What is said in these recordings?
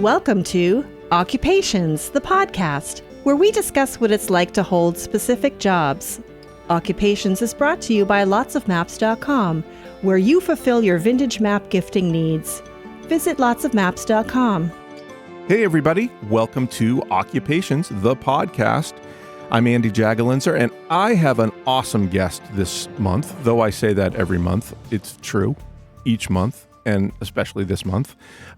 Welcome to Occupations, the podcast, where we discuss what it's like to hold specific jobs. Occupations is brought to you by lotsofmaps.com, where you fulfill your vintage map gifting needs. Visit lotsofmaps.com. Hey everybody, welcome to Occupations, the podcast. I'm Andy Jagalinzer, and I have an awesome guest this month, though I say that every month. It's true, each month, and especially this month.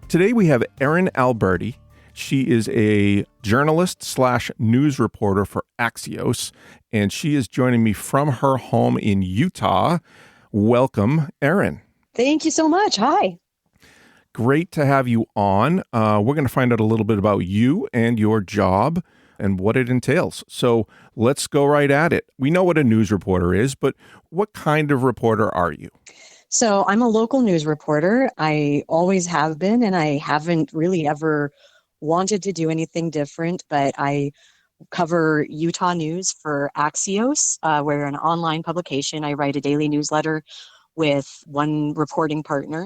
Today we have Erin Alberty. She is a journalist/news reporter for Axios, and she is joining me from her home in Utah. Welcome, Erin. Thank you so much. Hi. Great to have you on. We're going to find out a little bit about you and your job and what it entails. So let's go right at it. We know what a news reporter is, but what kind of reporter are you? So I'm a local news reporter. I always have been, and I haven't really ever wanted to do anything different, but I cover Utah news for Axios. We're an online publication. I write a daily newsletter with one reporting partner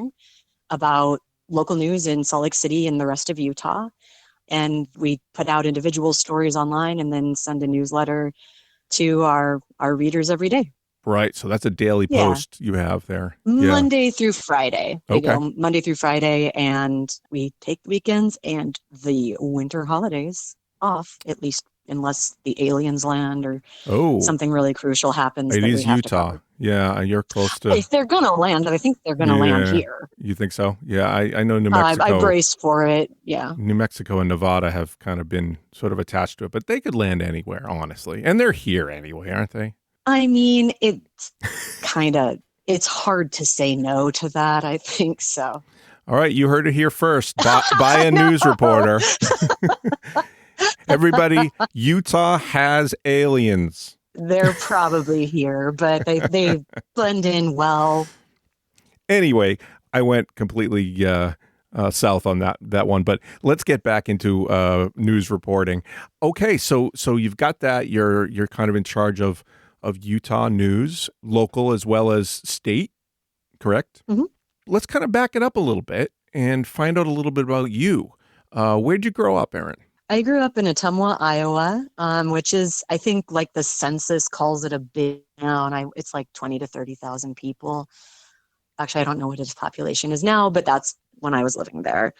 about local news in Salt Lake City and the rest of Utah. And we put out individual stories online and then send a newsletter to our readers every day. Right. So that's a daily post you have there. Monday through Friday. We Okay. go Monday through Friday, and we take the weekends and the winter holidays off, at least unless the aliens land or something really crucial happens. It that is we have Utah. to Yeah, you're close to... If they're going to land, I think they're going to land here. You think so? Yeah, I know New Mexico. I brace for it, yeah. New Mexico and Nevada have kind of been sort of attached to it, but they could land anywhere, honestly. And they're here anyway, aren't they? I mean, it's hard to say no to that, I think so. All right, you heard it here first. Buy a news reporter. Everybody, Utah has aliens. They're probably here, but they blend in well. Anyway, I went completely south on that one, but let's get back into news reporting. Okay, so you've got that. You're kind of in charge of Utah news, local as well as state, correct? Mm-hmm. Let's kind of back it up a little bit and find out a little bit about you. Where'd you grow up, Erin? I grew up in Ottumwa, Iowa, which is, I think, like the census calls it a big town. It's like 20 to 30,000 people. Actually, I don't know what its population is now, but that's when I was living there.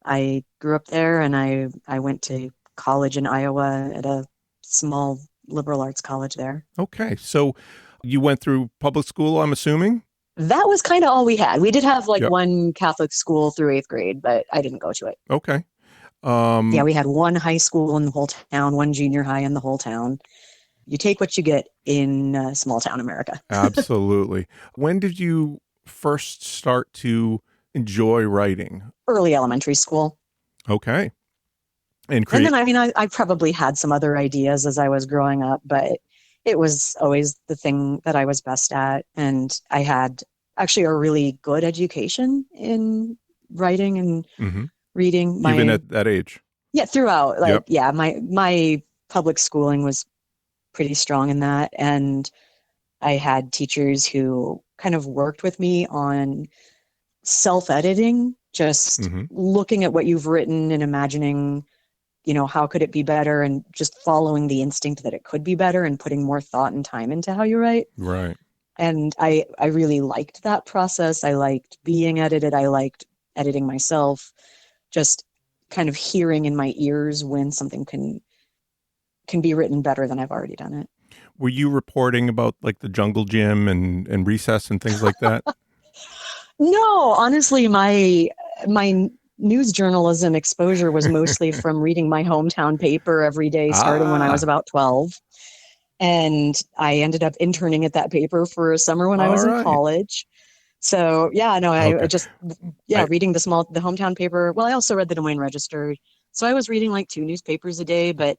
I grew up there, and I went to college in Iowa at a small liberal arts college there. Okay, so you went through public school, I'm assuming? That was kind of all we had. We did have one Catholic school through 8th grade, but I didn't go to it. Okay. We had one high school in the whole town, one junior high in the whole town. You take what you get in small town America. Absolutely. When did you first start to enjoy writing? Early elementary school. Okay. And then, I probably had some other ideas as I was growing up, but it was always the thing that I was best at. And I had actually a really good education in writing and reading. Even at that age? Yeah, throughout. My public schooling was pretty strong in that. And I had teachers who kind of worked with me on self-editing, just looking at what you've written and imagining, how could it be better, and just following the instinct that it could be better and putting more thought and time into how you write. Right. And I really liked that process. I liked being edited. I liked editing myself, just kind of hearing in my ears when something can be written better than I've already done it. Were you reporting about like the jungle gym and recess and things like that? No, honestly, my news journalism exposure was mostly from reading my hometown paper every day, starting when I was about 12. And I ended up interning at that paper for a summer when I was in college. So reading the hometown paper. Well, I also read the Des Moines Register. So I was reading like 2 newspapers a day, but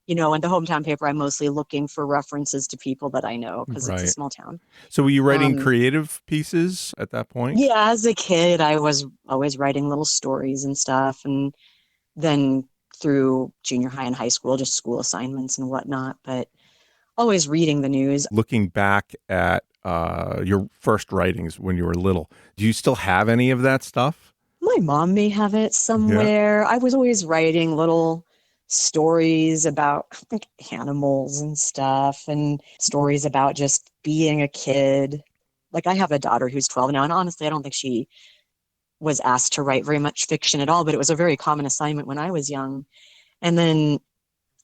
in the hometown paper, I'm mostly looking for references to people that I know because it's a small town. So were you writing creative pieces at that point? Yeah, as a kid, I was always writing little stories and stuff. And then through junior high and high school, just school assignments and whatnot, but always reading the news. Looking back at your first writings when you were little, do you still have any of that stuff? My mom may have it somewhere. I was always writing little stories about like animals and stuff, and stories about just being a kid. Like I have a daughter who's 12 now, and honestly, I don't think she was asked to write very much fiction at all, but it was a very common assignment when I was young. And then,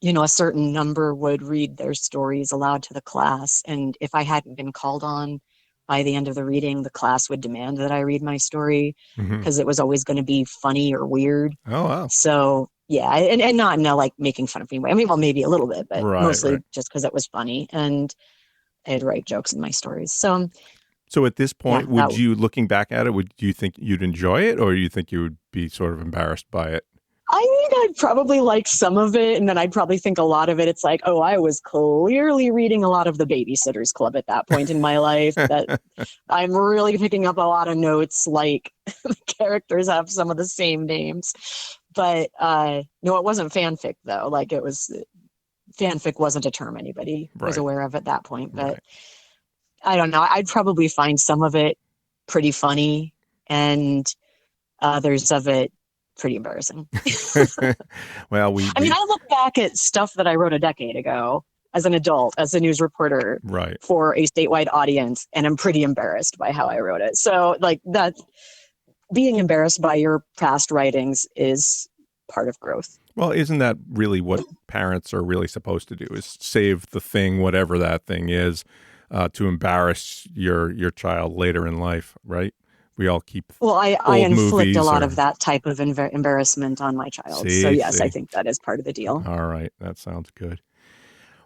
a certain number would read their stories aloud to the class. And if I hadn't been called on by the end of the reading, the class would demand that I read my story because it was always going to be funny or weird. Oh, wow. So, yeah, and not in a, like making fun of me way. I mean, well, maybe a little bit, but mostly just because it was funny. And I'd write jokes in my stories. So at this point, would you, looking back at it, would you think you'd enjoy it, or you think you would be sort of embarrassed by it? I think I'd probably like some of it, and then I'd probably think a lot of it. It's like, oh, I was clearly reading a lot of the Babysitter's Club at that point in my life. That I'm really picking up a lot of notes, like the characters have some of the same names. But no, it wasn't fanfic, though. Like fanfic wasn't a term anybody was aware of at that point. But I don't know. I'd probably find some of it pretty funny and others of it pretty embarrassing. Well, I look back at stuff that I wrote a decade ago as an adult, as a news reporter for a statewide audience, and I'm pretty embarrassed by how I wrote it. So like that, being embarrassed by your past writings is part of growth. Well, isn't that really what parents are really supposed to do, is save the thing, whatever that thing is, to embarrass your child later in life, right? We all keep I inflict a lot of that type of embarrassment on my child. Yes, I think that is part of the deal. All right. That sounds good.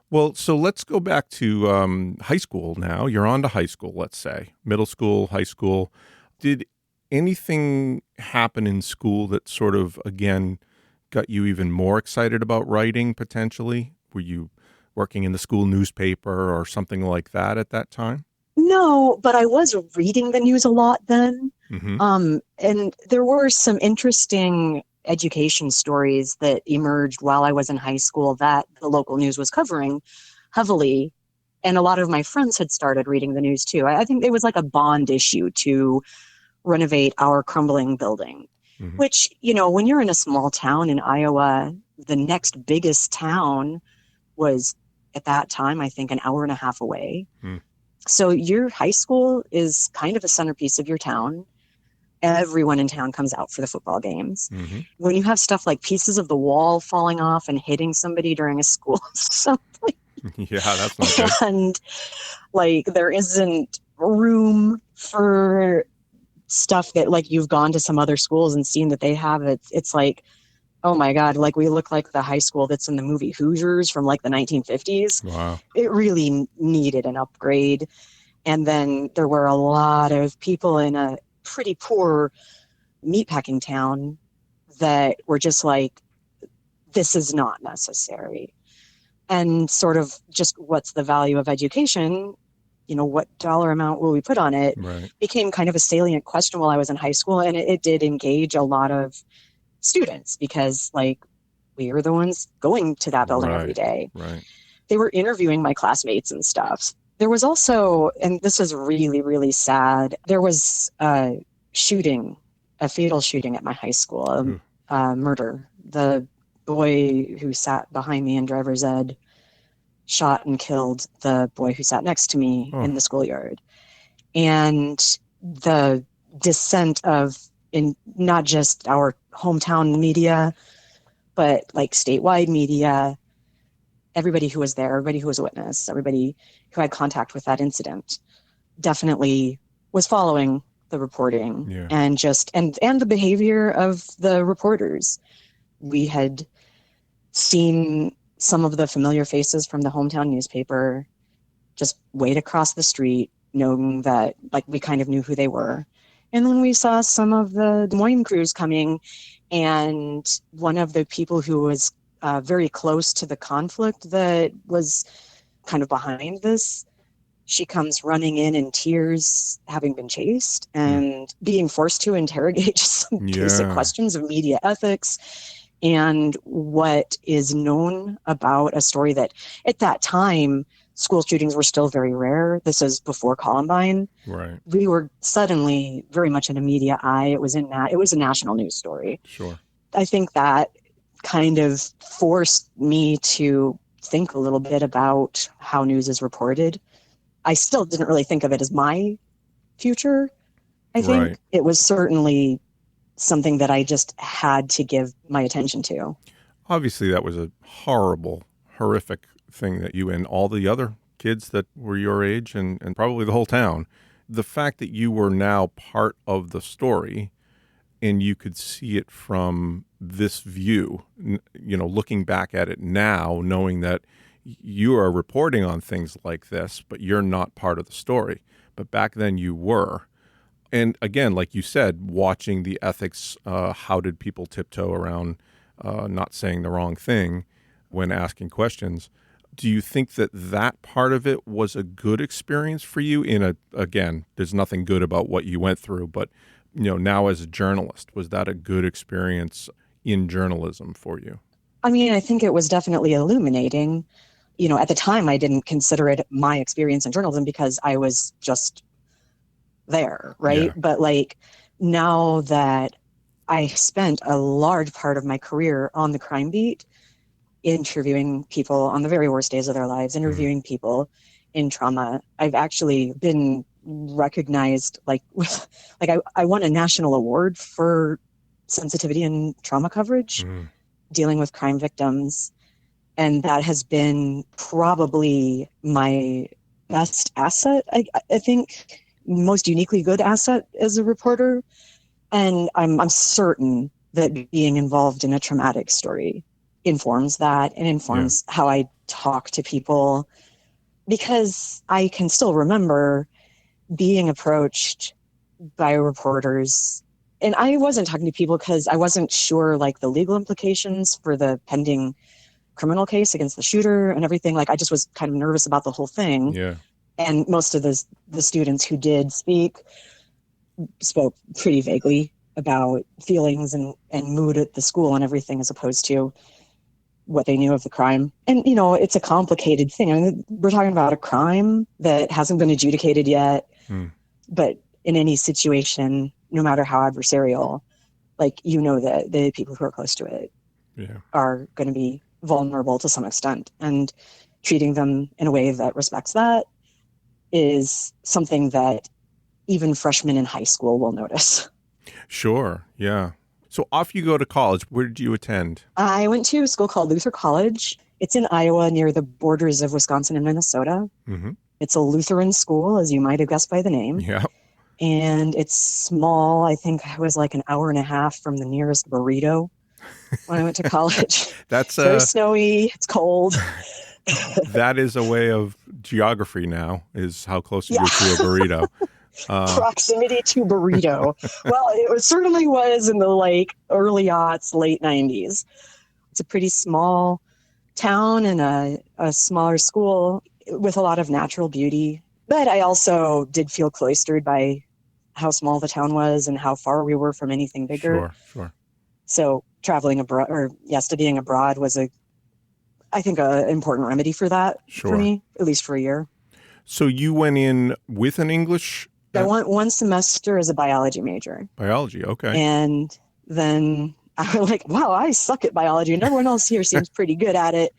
Well, so let's go back to high school now. You're on to high school, let's say. Middle school, high school. Did anything happen in school that sort of, again, got you even more excited about writing potentially? Were you working in the school newspaper or something like that at that time? No, but I was reading the news a lot then. And there were some interesting education stories that emerged while I was in high school that the local news was covering heavily. And a lot of my friends had started reading the news too. I think it was like a bond issue to renovate our crumbling building, which, when you're in a small town in Iowa, the next biggest town was at that time, I think, an hour and a half away. So your high school is kind of a centerpiece of your town. Everyone in town comes out for the football games. When you have stuff like pieces of the wall falling off and hitting somebody during a school assembly. Yeah, that's not good. And like there isn't room for stuff that like you've gone to some other schools and seen that they have. It's like, oh my God, like we look like the high school that's in the movie Hoosiers from like the 1950s. Wow. It really needed an upgrade. And then there were a lot of people in a pretty poor meatpacking town that were just like, this is not necessary. And sort of just what's the value of education? What dollar amount will we put on it? Became kind of a salient question while I was in high school. And it did engage a lot of students because like we were the ones going to that building every day. They were interviewing my classmates and stuff. There was also, and this is really, really sad, there was a fatal shooting at my high school, a murder. The boy who sat behind me in driver's ed shot and killed the boy who sat next to me in the schoolyard. And the dissent of in not just our hometown media, but like statewide media, everybody who was there, everybody who was a witness, everybody who had contact with that incident definitely was following the reporting and the behavior of the reporters. We had seen some of the familiar faces from the hometown newspaper just wait across the street, knowing that like we kind of knew who they were. And then we saw some of the Des Moines crews coming, and one of the people who was very close to the conflict that was kind of behind this, she comes running in tears, having been chased and being forced to interrogate just some basic questions of media ethics and what is known about a story that at that time school shootings were still very rare. This is before Columbine. Right. We were suddenly very much in a media eye. It was a national news story. Sure. I think that kind of forced me to think a little bit about how news is reported. I still didn't really think of it as my future. I think Right. it was certainly something that I just had to give my attention to. Obviously, that was a horrible, horrific thing that you and all the other kids that were your age and probably the whole town, the fact that you were now part of the story and you could see it from this view, looking back at it now, knowing that you are reporting on things like this, but you're not part of the story. But back then you were. And again, like you said, watching the ethics, how did people tiptoe around not saying the wrong thing when asking questions? Do you think that part of it was a good experience for you? Again, there's nothing good about what you went through, but now as a journalist, was that a good experience in journalism for you? I mean, I think it was definitely illuminating. At the time, I didn't consider it my experience in journalism because I was just there, right? Yeah. But now that I spent a large part of my career on the crime beat, interviewing people on the very worst days of their lives, interviewing people in trauma, I've actually been recognized I won a national award for sensitivity and trauma coverage dealing with crime victims. And that has been probably my best asset, I think, most uniquely good asset as a reporter. And I'm certain that being involved in a traumatic story informs that and informs how I talk to people, because I can still remember being approached by reporters. And I wasn't talking to people because I wasn't sure the legal implications for the pending criminal case against the shooter and everything. I just was kind of nervous about the whole thing. Yeah. And most of the students who did speak spoke pretty vaguely about feelings and mood at the school and everything, as opposed to what they knew of the crime. And, it's a complicated thing. I mean, we're talking about a crime that hasn't been adjudicated yet, but in any situation, no matter how adversarial, that the people who are close to it are going to be vulnerable to some extent, and treating them in a way that respects that is something that even freshmen in high school will notice. Sure. Yeah. So off you go to college. Where did you attend? I went to a school called Luther College. It's in Iowa near the borders of Wisconsin and Minnesota. Mm-hmm. It's a Lutheran school, as you might have guessed by the name. Yeah. And it's small. I think I was an hour and a half from the nearest burrito when I went to college. That's it's very snowy. It's cold. That is a way of geography now, is how close you are to a burrito. Proximity to burrito. Well, it certainly was in the early aughts, late 90s. It's a pretty small town and a smaller school with a lot of natural beauty. But I also did feel cloistered by how small the town was and how far we were from anything bigger. Sure. So traveling abroad, studying abroad was I think an important remedy for that for me, at least for a year. So you went in with an English? I went one semester as a biology major. Biology, okay. And then I was wow, I suck at biology and everyone else here seems pretty good at it.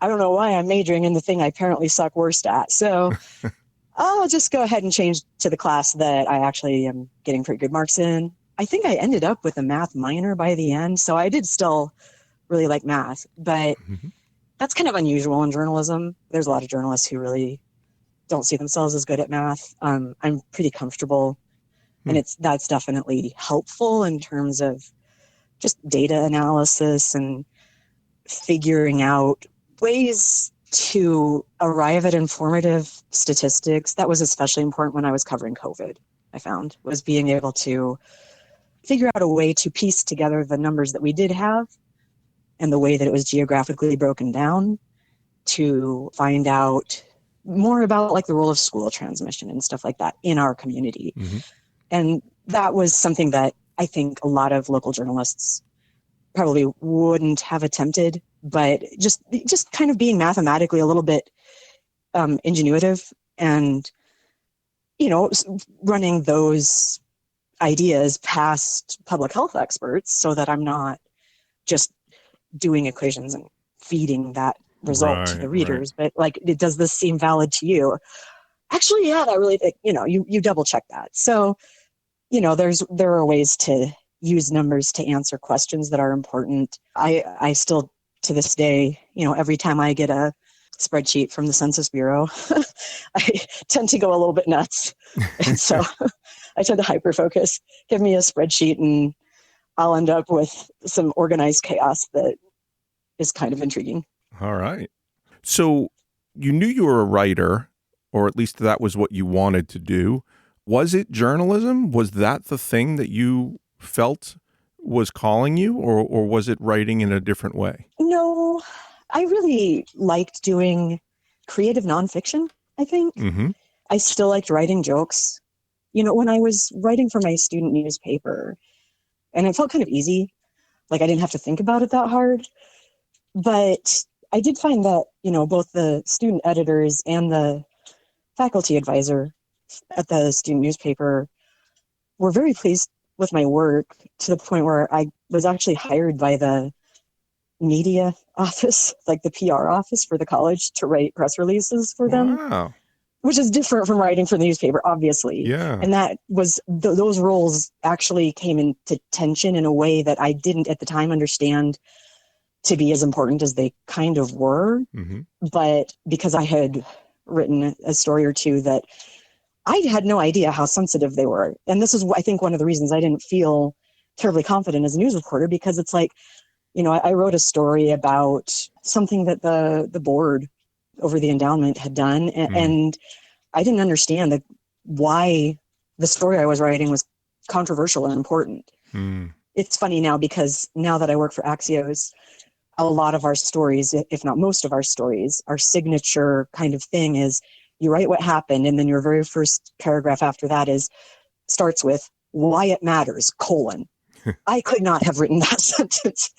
I don't know why I'm majoring in the thing I apparently suck worst at. So I'll just go ahead and change to the class that I actually am getting pretty good marks in. I think I ended up with a math minor by the end. So I did still really like math, but that's kind of unusual in journalism. There's a lot of journalists who really don't see themselves as good at math. I'm pretty comfortable, and that's definitely helpful in terms of just data analysis and figuring out ways to arrive at informative statistics. That was especially important when I was covering COVID, I found, was being able to figure out a way to piece together the numbers that we did have and the way that it was geographically broken down to find out more about the role of school transmission and stuff like that in our community. And that was something that I think a lot of local journalists probably wouldn't have attempted, but just kind of being mathematically a little bit ingenuitive and, running those ideas past public health experts so that I'm not just doing equations and feeding that result to the Right. readers. But like, does this seem valid to you? Actually, yeah, that really, you double check that. So, there are ways to use numbers to answer questions that are important. I still, to this day, every time I get a spreadsheet from the Census Bureau, I tend to go a little bit nuts. And so I tend to hyper-focus. Give me a spreadsheet and I'll end up with some organized chaos that is kind of intriguing. All right. So you knew you were a writer, or at least that was what you wanted to do. Was it journalism? Was that the thing that you felt was calling you, or was it writing in a different way? No, I really liked doing creative nonfiction, I think. Mm-hmm. I still liked writing jokes. When I was writing for my student newspaper, and it felt kind of easy, like I didn't have to think about it that hard. But I did find that, both the student editors and the faculty advisor at the student newspaper were very pleased with my work, to the point where I was actually hired by the media office, like the PR office for the college, to write press releases for them. Wow. Which is different from writing for the newspaper, obviously. Yeah. And that was, those roles actually came into tension in a way that I didn't at the time understand to be as important as they kind of were. Mm-hmm. But because I had written a story or two that I had no idea how sensitive they were. And this is, I think, one of the reasons I didn't feel terribly confident as a news reporter, because it's like, I wrote a story about something that the board over the endowment had done. And I didn't understand why the story I was writing was controversial and important. It's funny now, because now that I work for Axios, a lot of our stories, if not most of our stories, our signature kind of thing is you write what happened, and then your very first paragraph after that starts with why it matters, : I could not have written that sentence,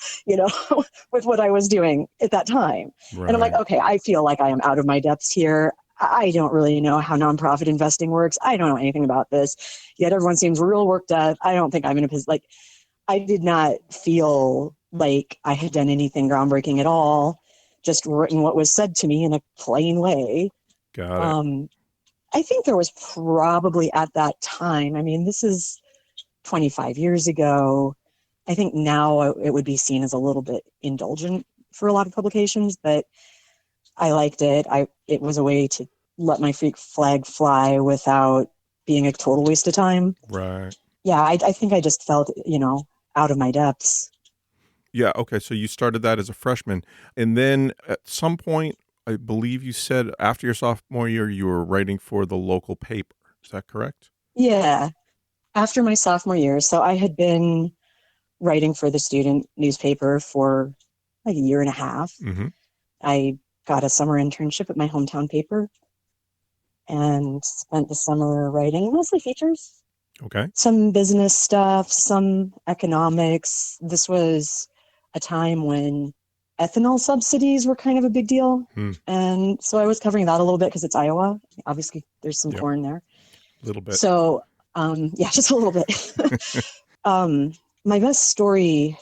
with what I was doing at that time. Right. And I'm like, okay, I feel like I am out of my depths here. I don't really know how nonprofit investing works. I don't know anything about this. Yet everyone seems real worked up. I don't think I'm in a position, like, I did not feel like I had done anything groundbreaking at all, just written what was said to me in a plain way. Got it. I think there was probably at that time, this is 25 years ago. I think now it would be seen as a little bit indulgent for a lot of publications, but I liked it. It was a way to let my freak flag fly without being a total waste of time. Right. Yeah, I think I just felt, out of my depths. Yeah. Okay. So you started that as a freshman, and then at some point, I believe you said after your sophomore year, you were writing for the local paper. Is that correct? Yeah. After my sophomore year. So I had been writing for the student newspaper for like a year and a half. Mm-hmm. I got a summer internship at my hometown paper and spent the summer writing mostly features. Okay. Some business stuff, some economics. This was a time when ethanol subsidies were kind of a big deal. And so I was covering that a little bit because it's Iowa. Obviously, there's some corn there. A little bit. So, just a little bit. My best story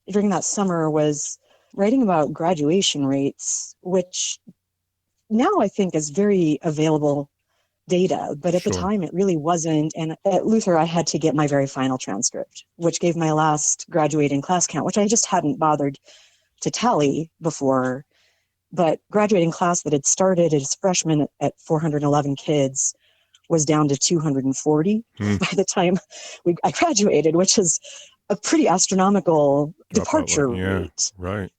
during that summer was writing about graduation rates, which now I think is very available data, but at the time it really wasn't. And at Luther, I had to get my very final transcript, which gave my last graduating class count, which I just hadn't bothered to tally before. But graduating class that had started as freshmen at 411 kids was down to 240 by the time I graduated, which is a pretty astronomical departure rate. Right.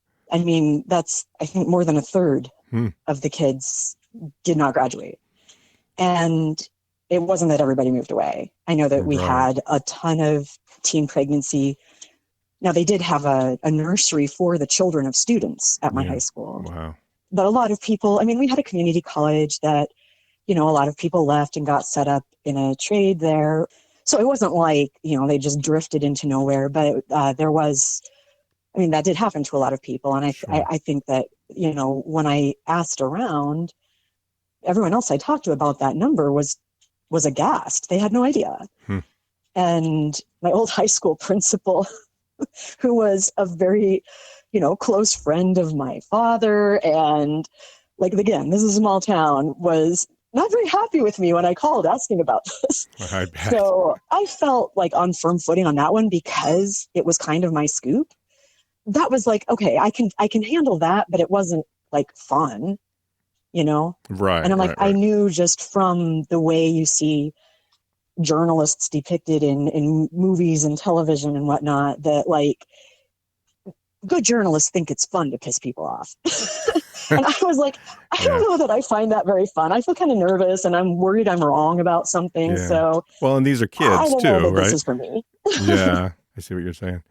That's, I think, more than a third of the kids did not graduate. And it wasn't that everybody moved away. I know that we had a ton of teen pregnancy. Now, they did have a nursery for the children of students at my high school. Wow. But a lot of people, we had a community college that, a lot of people left and got set up in a trade there. So it wasn't like, they just drifted into nowhere. But there was, that did happen to a lot of people. And I think that, when I asked around, everyone else I talked to about that number was aghast. They had no idea. And my old high school principal, who was a very, close friend of my father, and like, again, this is a small town, was not very happy with me when I called asking about this. I bet. So I felt like on firm footing on that one because it was kind of my scoop. That was like, okay, I can handle that, but it wasn't like fun, Right. And I'm like, right. I knew just from the way you see journalists depicted in movies and television and whatnot, that like good journalists think it's fun to piss people off. And I was like, I don't know that I find that very fun. I feel kind of nervous and I'm worried I'm wrong about something. Yeah. So, well, and these are kids I don't too, know that right? This is for me. Yeah, I see what you're saying.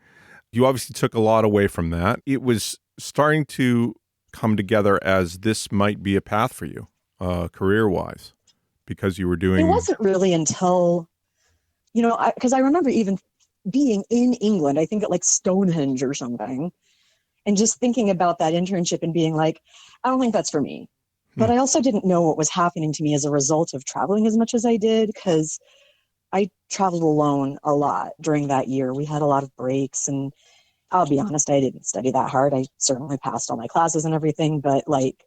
You obviously took a lot away from that. It was starting to come together as this might be a path for you, career-wise, because you were doing... It wasn't really until, because I remember even being in England, I think at like Stonehenge or something, and just thinking about that internship and being like, I don't think that's for me. But I also didn't know what was happening to me as a result of traveling as much as I did, because I traveled alone a lot during that year. We had a lot of breaks, and I'll be honest, I didn't study that hard. I certainly passed all my classes and everything, but like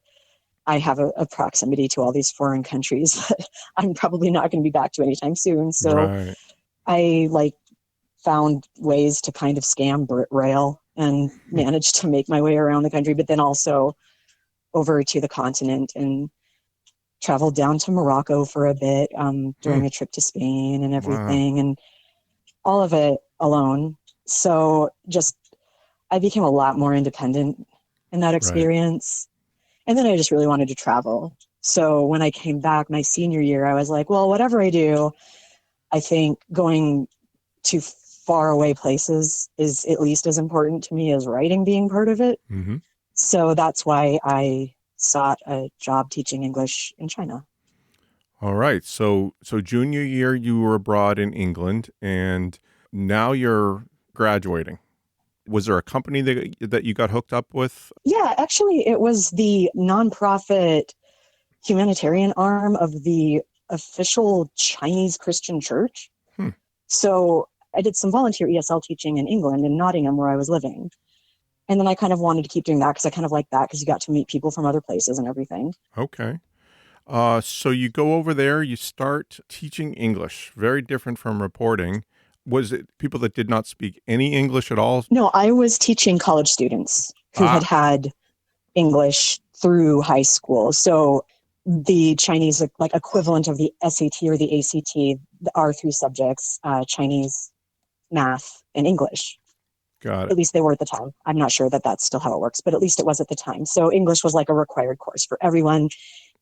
I have a proximity to all these foreign countries that I'm probably not going to be back to anytime soon. So I like found ways to kind of scam Brit Rail and managed to make my way around the country, but then also over to the continent and traveled down to Morocco for a bit during a trip to Spain and everything, and all of it alone. So I became a lot more independent in that experience. And then I just really wanted to travel. So when I came back my senior year, I was like, well, whatever I do, I think going to far away places is at least as important to me as writing being part of it. Mm-hmm. So that's why I sought a job teaching English in China. All right. So junior year, you were abroad in England, and now you're graduating. Was there a company that you got hooked up with? Yeah, actually, it was the nonprofit humanitarian arm of the official Chinese Christian church. So I did some volunteer ESL teaching in England, in Nottingham, where I was living. And then I kind of wanted to keep doing that because I kind of like that because you got to meet people from other places and everything. Okay. So you go over there, you start teaching English, very different from reporting. Was it people that did not speak any English at all? No, I was teaching college students who had English through high school. So the Chinese like equivalent of the SAT or the ACT are three subjects, Chinese, math, and English. Got it. At least they were at the time. I'm not sure that that's still how it works, but at least it was at the time. So English was like a required course for everyone.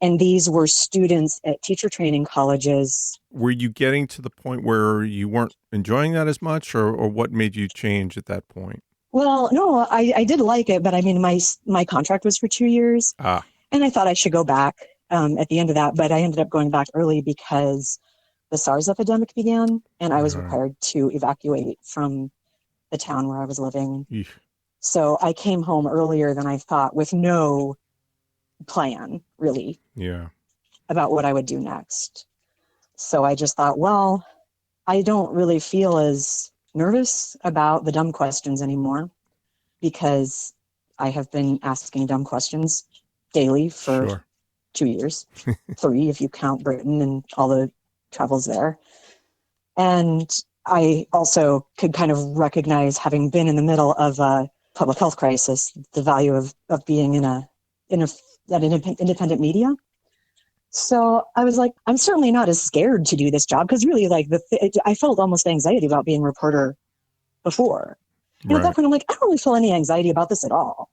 And these were students at teacher training colleges. Were you getting to the point where you weren't enjoying that as much, or what made you change at that point? Well, no, I did like it, but I mean, my contract was for 2 years. And I thought I should go back at the end of that, but I ended up going back early because the SARS epidemic began, and I was required to evacuate from the town where I was living. So I came home earlier than I thought with no plan, really, about what I would do next. So I just thought, well, I don't really feel as nervous about the dumb questions anymore because I have been asking dumb questions daily for 2 years, 3 if you count Britain and all the travels there. And I also could kind of recognize, having been in the middle of a public health crisis, the value of being in an independent media. So I was like, I'm certainly not as scared to do this job because really, like, I felt almost anxiety about being a reporter before. And at that point, I'm like, I don't really feel any anxiety about this at all.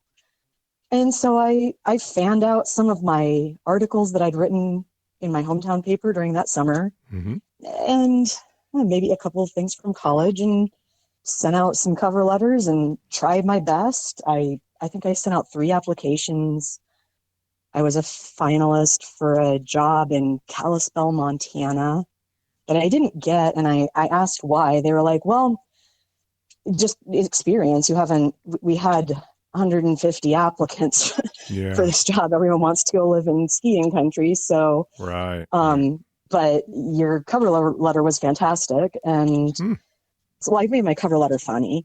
And so I fanned out some of my articles that I'd written in my hometown paper during that summer, and maybe a couple of things from college, and sent out some cover letters and tried my best. I think I sent out 3 applications. I was a finalist for a job in Kalispell, Montana, that I didn't get. And I asked why. They were like, well, just experience. We had 150 applicants Yeah. for this job. Everyone wants to go live in skiing country. So, Right. but your cover letter was fantastic. And so I made my cover letter funny,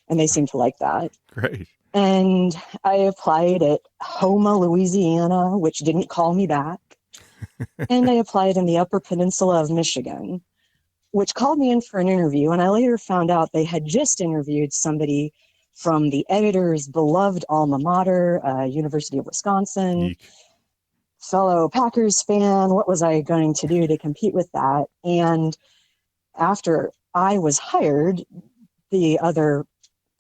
and they seemed to like that. Great. And I applied at Houma, Louisiana, which didn't call me back. And I applied in the Upper Peninsula of Michigan, which called me in for an interview. And I later found out they had just interviewed somebody from the editor's beloved alma mater, University of Wisconsin. Eek. Fellow Packers fan. What was I going to do to compete with that? And after I was hired, the other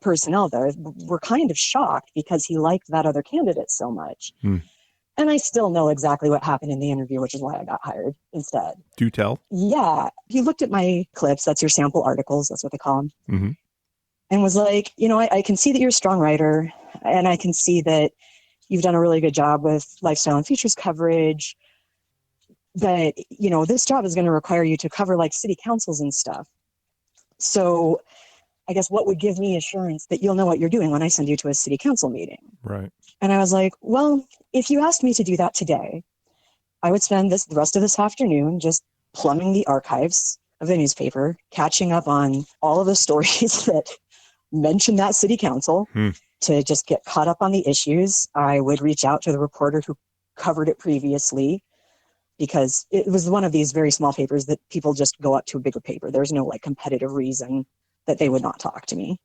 personnel there were kind of shocked because he liked that other candidate so much. And I still know exactly what happened in the interview, which is why I got hired instead. Do tell. Yeah. He looked at my clips. That's your sample articles. That's what they call them. And was like, I can see that you're a strong writer, and I can see that you've done a really good job with lifestyle and features coverage. But, this job is going to require you to cover like city councils and stuff. So I guess what would give me assurance that you'll know what you're doing when I send you to a city council meeting? Right. And I was like, well, if you asked me to do that today, I would spend the rest of this afternoon just plumbing the archives of the newspaper, catching up on all of the stories that mention that city council to just get caught up on the issues. I would reach out to the reporter who covered it previously, because it was one of these very small papers that people just go up to a bigger paper. There's no like competitive reason that they would not talk to me.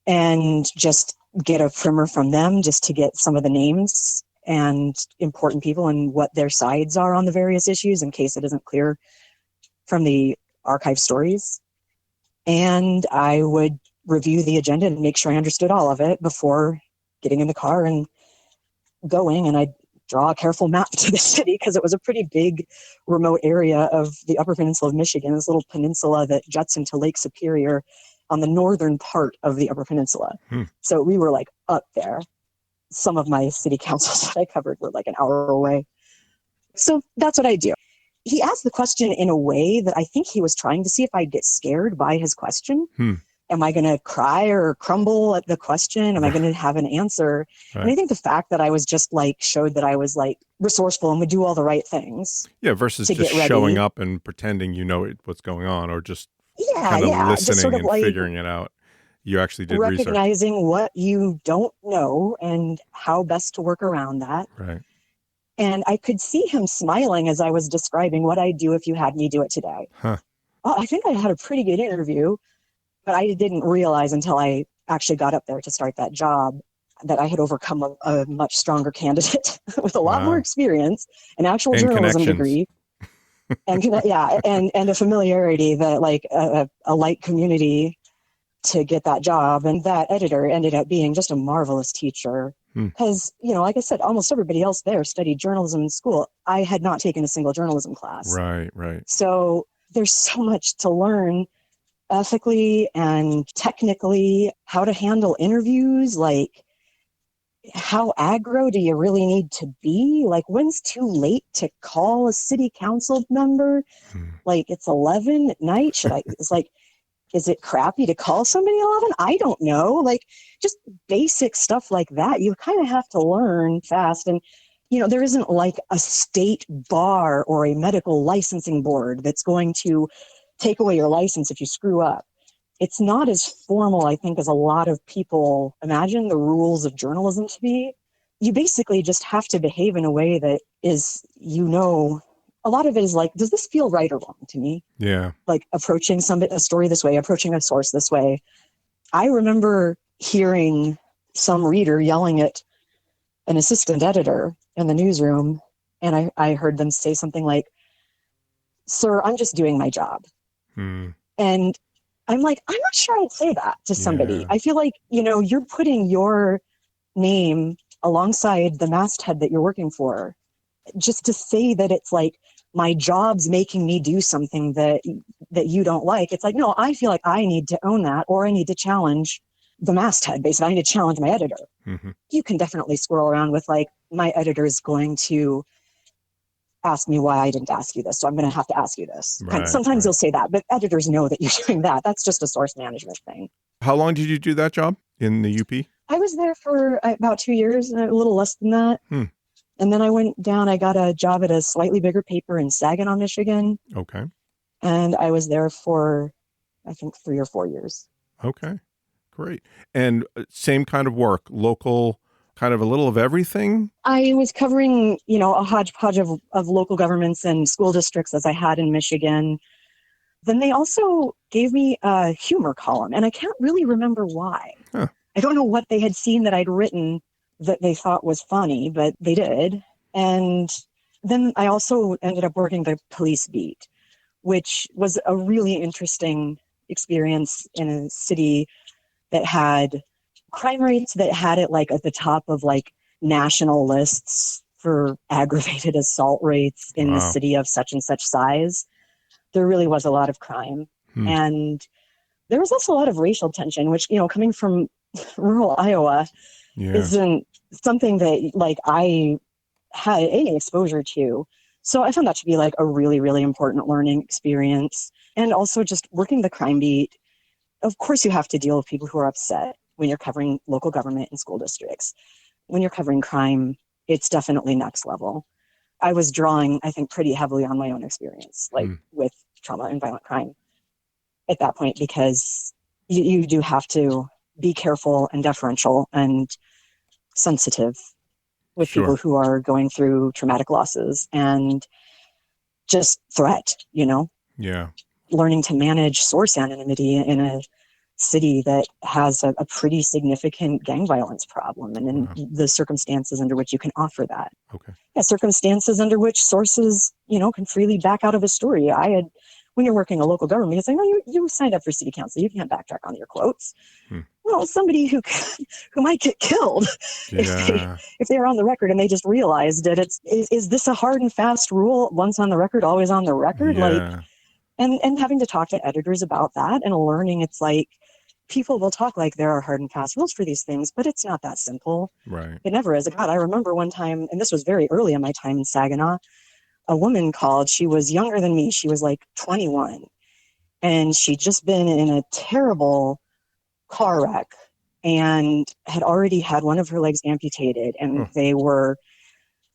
And just get a primer from them just to get some of the names and important people and what their sides are on the various issues in case it isn't clear from the archive stories. And I would review the agenda and make sure I understood all of it before getting in the car and going. And I'd draw a careful map to the city because it was a pretty big remote area of the Upper Peninsula of Michigan, this little peninsula that juts into Lake Superior on the northern part of the Upper Peninsula. So we were like up there. Some of my city councils that I covered were like an hour away. So that's what I do. He asked the question in a way that I think he was trying to see if I'd get scared by his question. Am I going to cry or crumble at the question? Am I going to have an answer? Right. And I think the fact that I was just like showed that I was like resourceful and would do all the right things. Yeah, versus just showing up and pretending what's going on, or just kind of listening sort of and like figuring it out. You actually did recognizing research. what you don't know and how best to work around that. Right. And I could see him smiling as I was describing what I'd do if you had me do it today. Well, I think I had a pretty good interview, but I didn't realize until I actually got up there to start that job that I had overcome a much stronger candidate with a lot more experience, an actual journalism degree, and a familiarity that like a light community to get that job. And that editor ended up being just a marvelous teacher because, like I said, almost everybody else there studied journalism in school. I had not taken a single journalism class. Right. So there's so much to learn ethically and technically, how to handle interviews, like how aggro do you really need to be? Like, when's too late to call a city council member? Like, it's 11 at night. Is it crappy to call somebody 11? I don't know. Like, just basic stuff like that. You kind of have to learn fast. And, there isn't like a state bar or a medical licensing board that's going to take away your license if you screw up. It's not as formal, I think, as a lot of people imagine the rules of journalism to be. You basically just have to behave in a way that is, a lot of it is like, does this feel right or wrong to me? Yeah. Like approaching a story this way, approaching a source this way. I remember hearing some reader yelling at an assistant editor in the newsroom, and I heard them say something like, "Sir, I'm just doing my job." And I'm like, I'm not sure I'd say that to somebody. Yeah. I feel like, you're putting your name alongside the masthead that you're working for, just to say that it's like, my job's making me do something that you don't like. It's like, no, I feel like I need to own that, or I need to challenge the masthead. Basically, I need to challenge my editor. You can definitely squirrel around with like, my editor is going to ask me why I didn't ask you this, so I'm going to have to ask you this. Right, Sometimes you'll say that, but editors know that you're doing that. That's just a source management thing. How long did you do that job in the UP? I was there for about 2 years, a little less than that. And then I went down, I got a job at a slightly bigger paper in Saginaw, Michigan. Okay. And I was there for, I think, 3 or 4 years. Okay. Great. And same kind of work, local, kind of a little of everything? I was covering, a hodgepodge of local governments and school districts as I had in Michigan. Then they also gave me a humor column, and I can't really remember why. Huh. I don't know what they had seen that I'd written that they thought was funny, but they did. And then I also ended up working the police beat, which was a really interesting experience in a city that had crime rates that had it like at the top of like national lists for aggravated assault rates in the city of such and such size. There really was a lot of crime. And there was also a lot of racial tension, which, coming from rural Iowa isn't something that like I had any exposure to. So I found that to be like a really, really important learning experience. And also just working the crime beat. Of course, you have to deal with people who are upset when you're covering local government and school districts. When you're covering crime, it's definitely next level. I was drawing, I think, pretty heavily on my own experience, like with trauma and violent crime at that point, because you do have to be careful and deferential and sensitive with people who are going through traumatic losses and just threat, Yeah. Learning to manage source anonymity in a city that has a pretty significant gang violence problem and in the circumstances under which you can offer that. Okay. Yeah, circumstances under which sources, can freely back out of a story. When you're working a local government, it's like, oh, you signed up for city council. You can't backtrack on your quotes. Well, somebody who might get killed if they were on the record and they just realized that is this a hard and fast rule? Once on the record, always on the record? Yeah. And having to talk to editors about that and learning, it's like people will talk like there are hard and fast rules for these things, but it's not that simple. Right. It never is. God, I remember one time, and this was very early in my time in Saginaw, a woman called. She was younger than me. She was like 21. And she'd just been in a terrible car wreck and had already had one of her legs amputated. And they were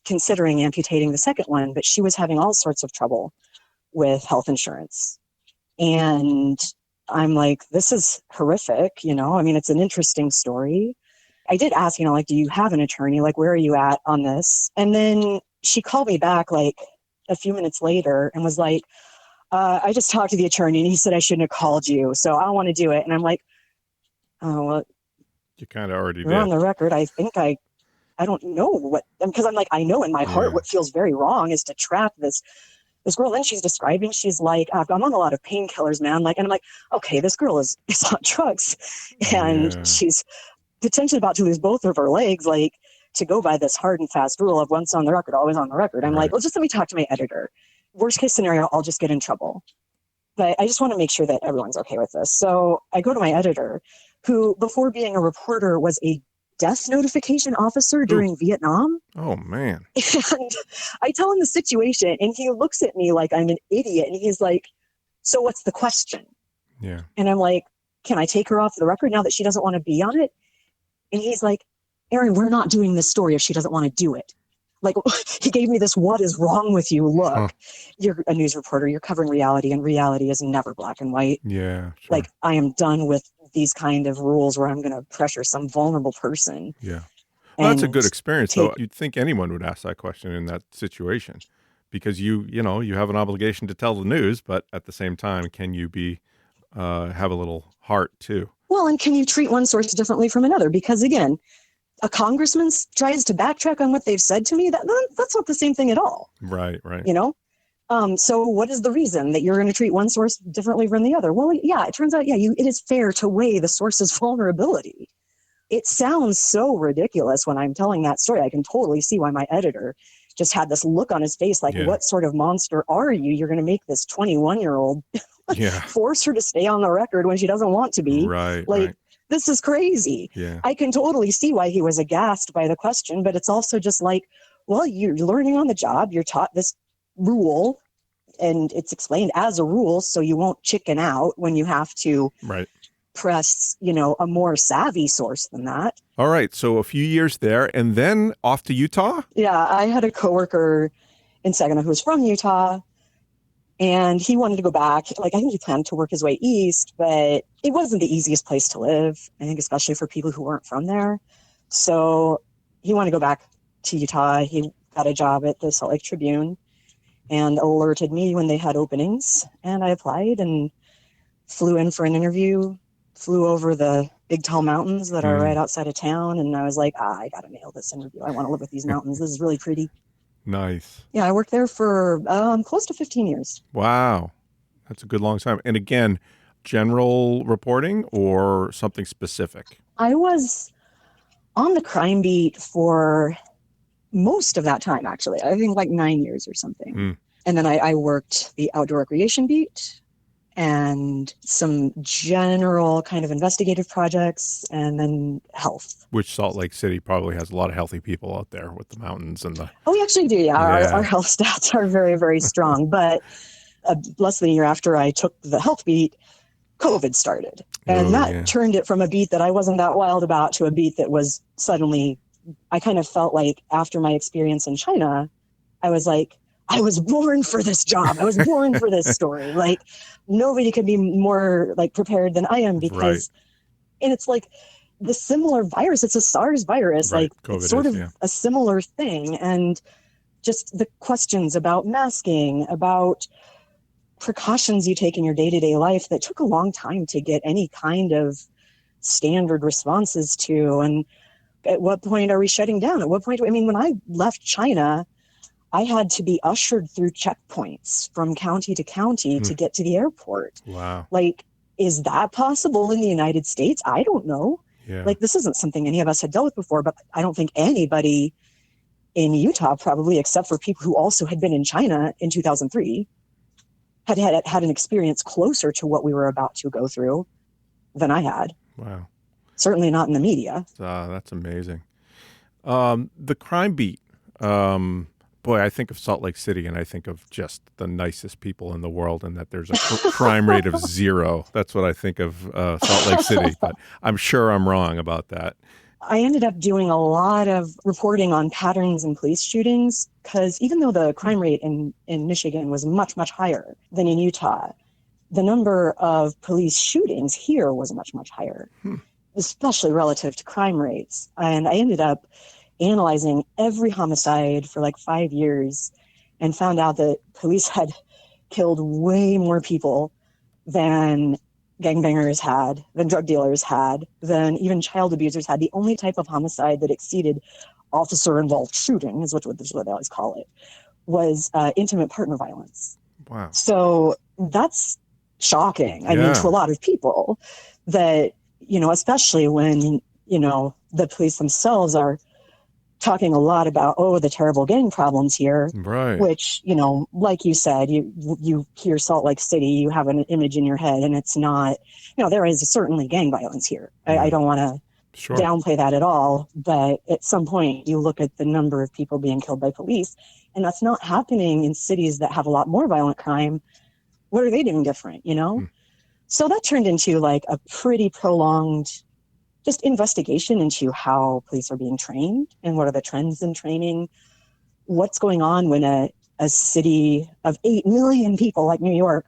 considering amputating the second one, but she was having all sorts of trouble with health insurance. And I'm like, this is horrific, it's an interesting story. I did ask, do you have an attorney? Like, where are you at on this? And then she called me back like a few minutes later and was like, I just talked to the attorney and he said I shouldn't have called you. So I don't want to do it. And I'm like, oh, well, you kind of already did. On the record. I think I don't know what, because I'm like, I know in my heart what feels very wrong is to trap this girl. Then she's describing, she's like, I'm on a lot of painkillers, man. Like, and I'm like, okay, this girl is on drugs and she's potentially about to lose both of her legs, like to go by this hard and fast rule of once on the record, always on the record. I'm like, well, just let me talk to my editor. Worst case scenario, I'll just get in trouble. But I just want to make sure that everyone's okay with this. So I go to my editor, who before being a reporter was a death notification officer during Vietnam. Oh, man. And I tell him the situation and he looks at me like I'm an idiot. And he's like, so what's the question? Yeah. And I'm like, can I take her off the record now that she doesn't want to be on it? And he's like, Erin, we're not doing this story if she doesn't want to do it. Like, he gave me this, what is wrong with you? Look, you're a news reporter, you're covering reality, and reality is never black and white. Yeah. Sure. Like, I am done with these kind of rules where I'm going to pressure some vulnerable person. Yeah. Well, that's a good experience, though. You'd think anyone would ask that question in that situation because you have an obligation to tell the news, but at the same time, can you have a little heart too? Well, and can you treat one source differently from another? Because again, a congressman tries to backtrack on what they've said to me. That's not the same thing at all. Right. So what is the reason that you're going to treat one source differently from the other? Well, yeah, it turns out, it is fair to weigh the source's vulnerability. It sounds so ridiculous when I'm telling that story. I can totally see why my editor just had this look on his face like, what sort of monster are you? You're going to make this 21-year-old force her to stay on the record when she doesn't want to be. Right. This is crazy. Yeah. I can totally see why he was aghast by the question, but it's also just like, well, you're learning on the job. You're taught this rule and it's explained as a rule, so you won't chicken out when you have to press, a more savvy source than that. All right. So a few years there and then off to Utah? Yeah, I had a coworker in Saginaw who was from Utah, and he wanted to go back. I think he planned to work his way east, but it wasn't the easiest place to live, I think, especially for people who weren't from there. So he wanted to go back to Utah. He got a job at the Salt Lake Tribune and alerted me when they had openings. And I applied and flew in for an interview, flew over the big tall mountains that are right outside of town. And I was like, I got to nail this interview. I want to live with these mountains. This is really pretty. Nice. Yeah, I worked there for close to 15 years. Wow. That's a good long time. And again, general reporting or something specific? I was on the crime beat for most of that time, actually. I think 9 years or something. And then I worked the outdoor recreation beat and some general kind of investigative projects, and then health. Which Salt Lake City probably has a lot of healthy people out there with the mountains and the... Oh, we actually do, yeah. Our health stats are very, very strong. But less than a year after I took the health beat, COVID started. And that turned it from a beat that I wasn't that wild about to a beat that was suddenly... I kind of felt like after my experience in China, I was like, I was born for this job. I was born for this story. Nobody could be more prepared than I am, because, and it's the similar virus. It's a SARS virus. It's sort of a similar thing. And just the questions about masking, about precautions you take in your day-to-day life that took a long time to get any kind of standard responses to. And at what point are we shutting down? At what point? When I left China, I had to be ushered through checkpoints from county to county to get to the airport. Wow. Is that possible in the United States? I don't know. Yeah. This isn't something any of us had dealt with before, but I don't think anybody in Utah, probably, except for people who also had been in China in 2003, had an experience closer to what we were about to go through than I had. Wow. Certainly not in the media. That's amazing. The crime beat. Boy, I think of Salt Lake City and I think of just the nicest people in the world, and that there's a crime rate of 0. That's what I think of Salt Lake City, but I'm sure I'm wrong about that. I ended up doing a lot of reporting on patterns in police shootings, because even though the crime rate in Michigan was much, much higher than in Utah, the number of police shootings here was much, much higher, especially relative to crime rates. And I ended up analyzing every homicide for 5 years and found out that police had killed way more people than gangbangers had, than drug dealers had, than even child abusers had. The only type of homicide that exceeded officer-involved shooting, is what they always call it, was intimate partner violence. Wow. So that's shocking, to a lot of people, that, especially when, the police themselves are talking a lot about, the terrible gang problems here, right? Which, like you said, you hear Salt Lake City, you have an image in your head, and it's not, there is certainly gang violence here. I don't want to downplay that at all, but at some point you look at the number of people being killed by police, and that's not happening in cities that have a lot more violent crime. What are they doing different, So that turned into a pretty prolonged just investigation into how police are being trained and what are the trends in training. What's going on when a city of 8 million people like New York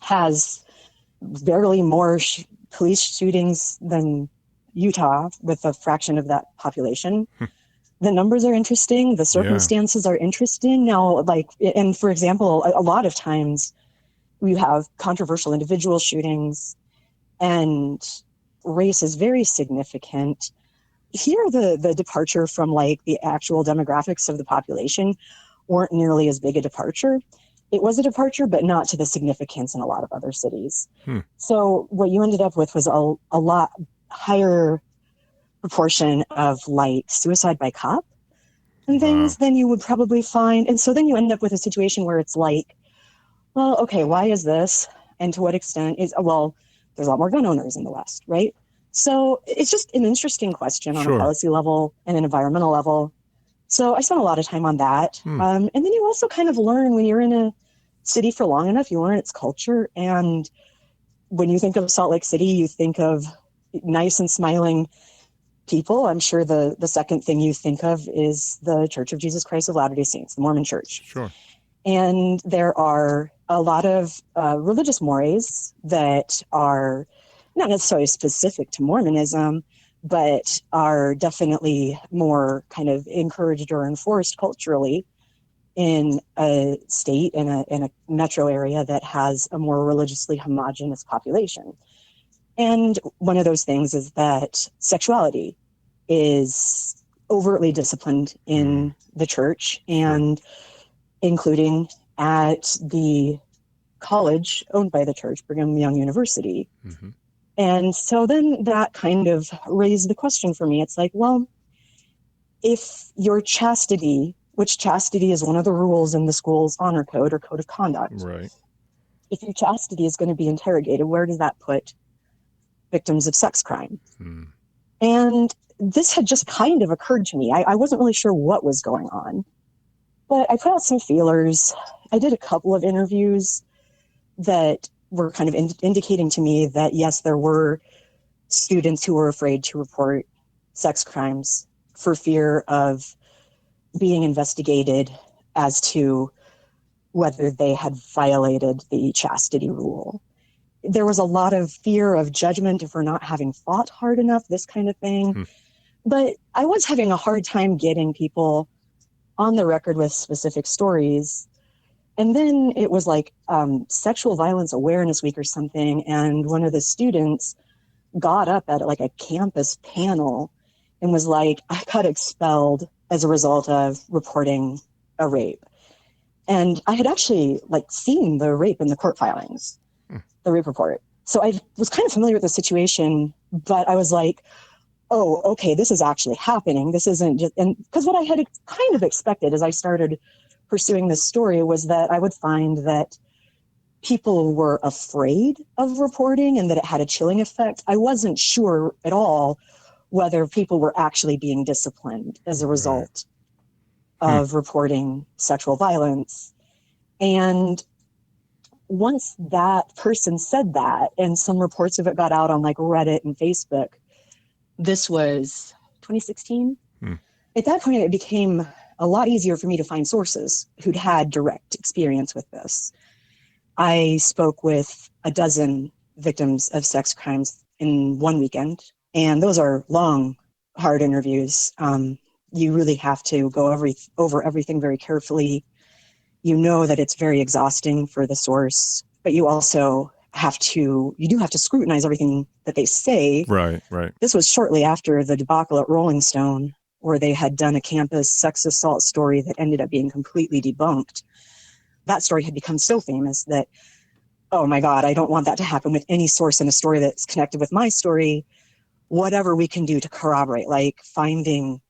has barely more police shootings than Utah, with a fraction of that population. The numbers are interesting. The circumstances are interesting. Now, and for example, a lot of times we have controversial individual shootings, and race is very significant. Here, the departure from the actual demographics of the population weren't nearly as big a departure. It was a departure, but not to the significance in a lot of other cities. So what you ended up with was a lot higher proportion of suicide by cop and things than you would probably find. And so then you end up with a situation where it's well, okay, why is this? And to what extent there's a lot more gun owners in the West, right? So it's just an interesting question on a policy level and an environmental level. So I spent a lot of time on that. And then you also kind of learn, when you're in a city for long enough, you learn its culture. And when you think of Salt Lake City, you think of nice and smiling people. I'm sure the second thing you think of is the Church of Jesus Christ of Latter-day Saints, the Mormon Church. Sure. And there are a lot of religious mores that are not necessarily specific to Mormonism, but are definitely more kind of encouraged or enforced culturally in a state, in a metro area that has a more religiously homogenous population. And one of those things is that sexuality is overtly disciplined in the church, and including at the college owned by the church, Brigham Young University. Mm-hmm. And so then that kind of raised the question for me. It's like, well, if your chastity, which chastity is one of the rules in the school's honor code or code of conduct, Right. if your chastity is going to be interrogated, where does that put victims of sex crime? And this had just kind of occurred to me. I wasn't really sure what was going on, but I put out some feelers. I did a couple of interviews that were kind of indicating to me that, yes, there were students who were afraid to report sex crimes for fear of being investigated as to whether they had violated the chastity rule. There was a lot of fear of judgment for not having fought hard enough, this kind of thing. But I was having a hard time getting people on the record with specific stories. And then it was like Sexual Violence Awareness Week or something. And one of the students got up at like a campus panel and was like, I got expelled as a result of reporting a rape. And I had actually like seen the rape in the court filings, the rape report. So I was kind of familiar with the situation, but I was like, oh, okay, this is actually happening. This isn't just, and because what I had kind of expected as I started pursuing this story was that I would find that people were afraid of reporting and that it had a chilling effect. I wasn't sure at all whether people were actually being disciplined as a result of reporting sexual violence. And once that person said that, and some reports of it got out on like Reddit and Facebook, this was 2016. At that point, it became a lot easier for me to find sources who'd had direct experience with this. I spoke with a dozen victims of sex crimes in one weekend, and those are long, hard interviews. You really have to go over everything very carefully. You know that it's very exhausting for the source, but you also you do have to scrutinize everything that they say. Right. This was shortly after the debacle at Rolling Stone, where they had done a campus sex assault story that ended up being completely debunked. That story had become so famous that, oh my God, I don't want that to happen with any source in a story that's connected with my story. Whatever we can do to corroborate, like finding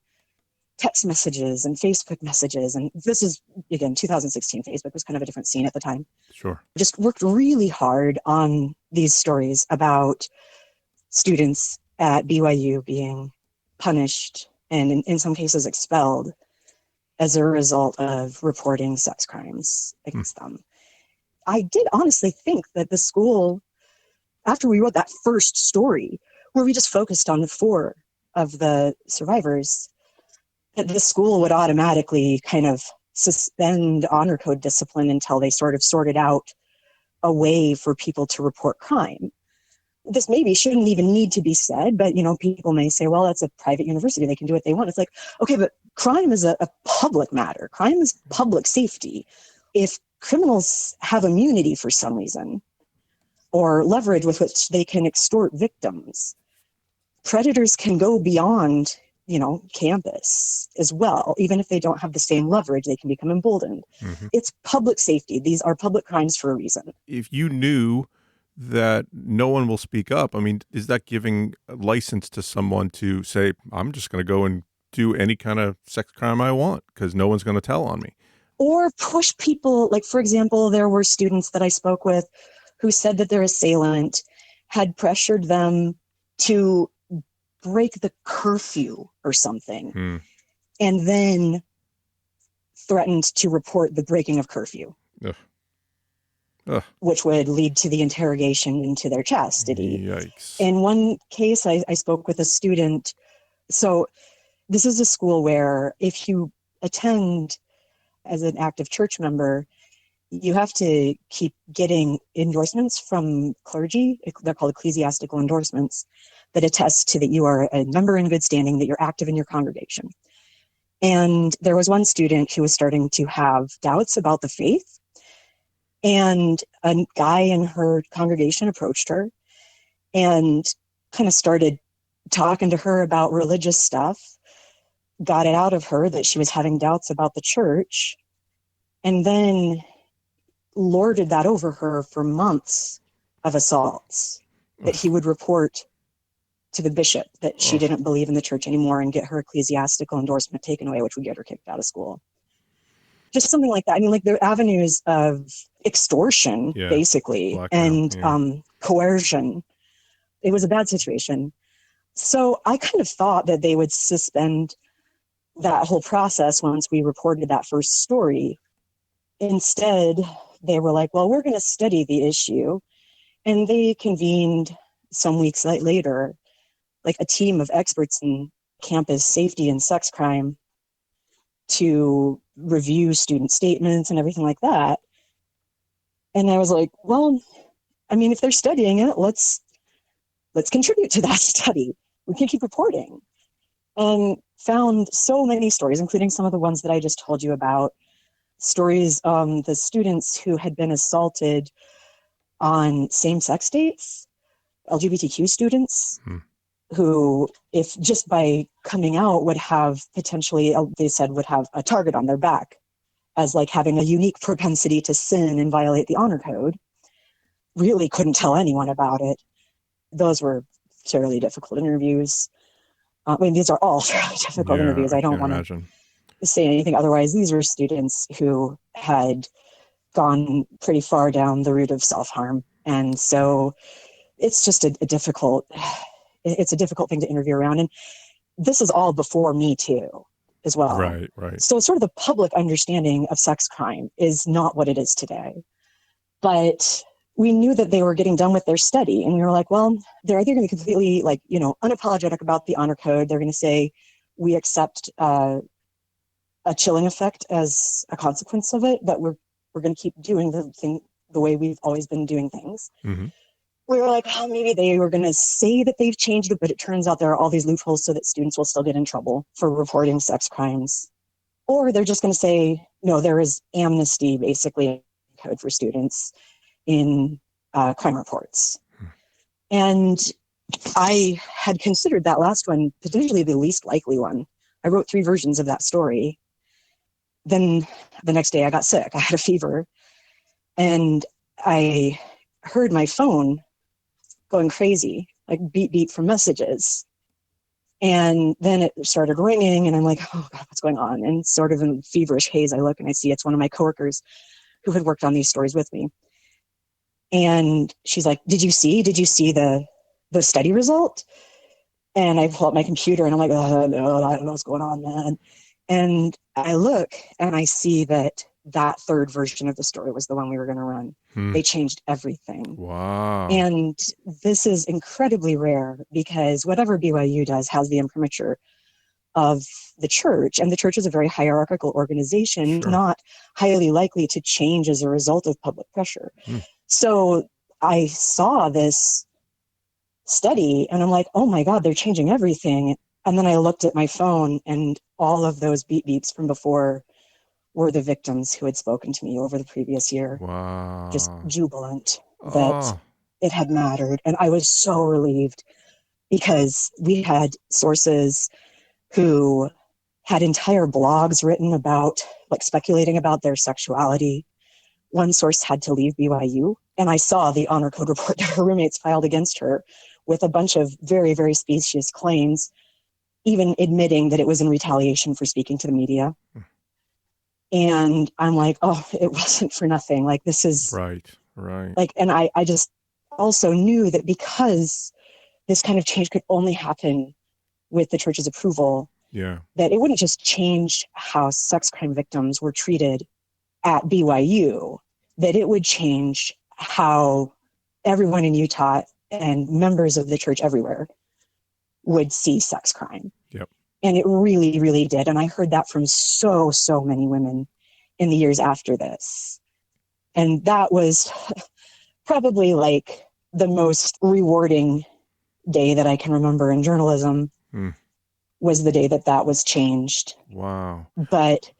text messages and Facebook messages. And this is, again, 2016. Facebook was kind of a different scene at the time. Sure. Just worked really hard on these stories about students at BYU being punished and in some cases expelled as a result of reporting sex crimes against them. I did honestly think that the school, after we wrote that first story, where we just focused on the 4 of the survivors, that the school would automatically kind of suspend honor code discipline until they sort of sorted out a way for people to report crime. This maybe shouldn't even need to be said, but, people may say, well, that's a private university. They can do what they want. It's like, okay, but crime is a public matter. Crime is public safety. If criminals have immunity for some reason or leverage with which they can extort victims, predators can go beyond campus as well. Even if they don't have the same leverage, they can become emboldened. It's public safety. These are public crimes for a reason. If you knew that no one will speak up, I mean, is that giving a license to someone to say, I'm just going to go and do any kind of sex crime I want because no one's going to tell on me? Or push people, like, for example, there were students that I spoke with who said that their assailant had pressured them to break the curfew or something, and then threatened to report the breaking of curfew. Ugh. Ugh. which would lead to the interrogation into their chastity. Yikes. In one case, I spoke with a student. So this is a school where if you attend as an active church member, you have to keep getting endorsements from clergy. They're called ecclesiastical endorsements that attest to that you are a member in good standing, that you're active in your congregation. And there was one student who was starting to have doubts about the faith. And a guy in her congregation approached her and kind of started talking to her about religious stuff, got it out of her that she was having doubts about the church, and then lorded that over her for months of assaults that he would report to the bishop that she didn't believe in the church anymore and get her ecclesiastical endorsement taken away, which would get her kicked out of school. Just something like that. I mean, like, there are avenues of extortion, basically, blackmail, and coercion. It was a bad situation. So I kind of thought that they would suspend that whole process once we reported that first story. Instead, they were like, well, we're going to study the issue. And they convened some weeks later, like a team of experts in campus safety and sex crime to review student statements and everything like that. And I was like, well, I mean, if they're studying it, let's contribute to that study. We can keep reporting. And found so many stories, including some of the ones that I just told you about. Stories, the students who had been assaulted on same-sex dates, LGBTQ students, who, if just by coming out, would have potentially, they said, would have a target on their back as like having a unique propensity to sin and violate the honor code, really couldn't tell anyone about it. Those were fairly difficult interviews. I mean, these are all fairly difficult interviews. I don't want to say anything otherwise. These were students who had gone pretty far down the route of self-harm. And so it's just a difficult thing to interview around. And this is all before Me Too as well. Right. So sort of the public understanding of sex crime is not what it is today. But we knew that they were getting done with their study. And we were like, well, they're either going to be completely unapologetic about the honor code. They're going to say, we accept a chilling effect as a consequence of it, but we're going to keep doing the thing the way we've always been doing things. Mm-hmm. We were like, oh, maybe they were going to say that they've changed it, but it turns out there are all these loopholes so that students will still get in trouble for reporting sex crimes. Or they're just going to say, no, there is amnesty, basically, code for students in crime reports. And I had considered that last one potentially the least likely one. I wrote 3 versions of that story. Then the next day I got sick. I had a fever. And I heard my phone going crazy, like beep, beep from messages. And then it started ringing and I'm like, oh God, what's going on? And sort of in feverish haze, I look and I see it's one of my coworkers who had worked on these stories with me. And she's like, did you see the study result? And I pull up my computer and I'm like, oh, no, I don't know what's going on, man. And I look and I see that 3rd version of the story was the one we were going to run. They changed everything. Wow. And this is incredibly rare because whatever BYU does has the imprimatur of the church. And the church is a very hierarchical organization, not highly likely to change as a result of public pressure. So I saw this study and I'm like, oh my God, they're changing everything. And then I looked at my phone and all of those beep beeps from before were the victims who had spoken to me over the previous year. Wow. Just jubilant that it had mattered. And I was so relieved because we had sources who had entire blogs written about, like, speculating about their sexuality. One source had to leave BYU, and I saw the honor code report that her roommates filed against her with a bunch of very, very specious claims, even admitting that it was in retaliation for speaking to the media. And I'm like, oh, it wasn't for nothing. Like, this is right. Like, and I just also knew that because this kind of change could only happen with the church's approval, that it wouldn't just change how sex crime victims were treated at BYU, that it would change how everyone in Utah and members of the church everywhere would see sex crime. Yep. And it really, really did. And I heard that from so many women in the years after this. And that was probably like the most rewarding day that I can remember in journalism, was the day that was changed. Wow. But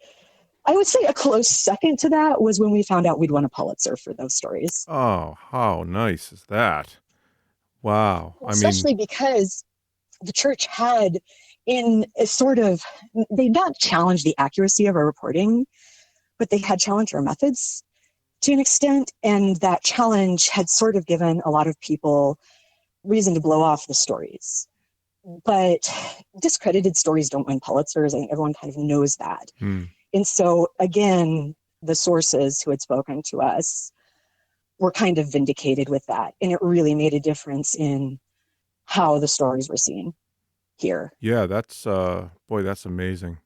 I would say a close second to that was when we found out we'd won a Pulitzer for those stories. Oh, how nice is that? Wow. Especially because the church had they'd not challenged the accuracy of our reporting, but they had challenged our methods to an extent. And that challenge had sort of given a lot of people reason to blow off the stories. But discredited stories don't win Pulitzers. I think everyone kind of knows that. And so, again, the sources who had spoken to us were kind of vindicated with that. And it really made a difference in how the stories were seen here. Yeah, that's amazing.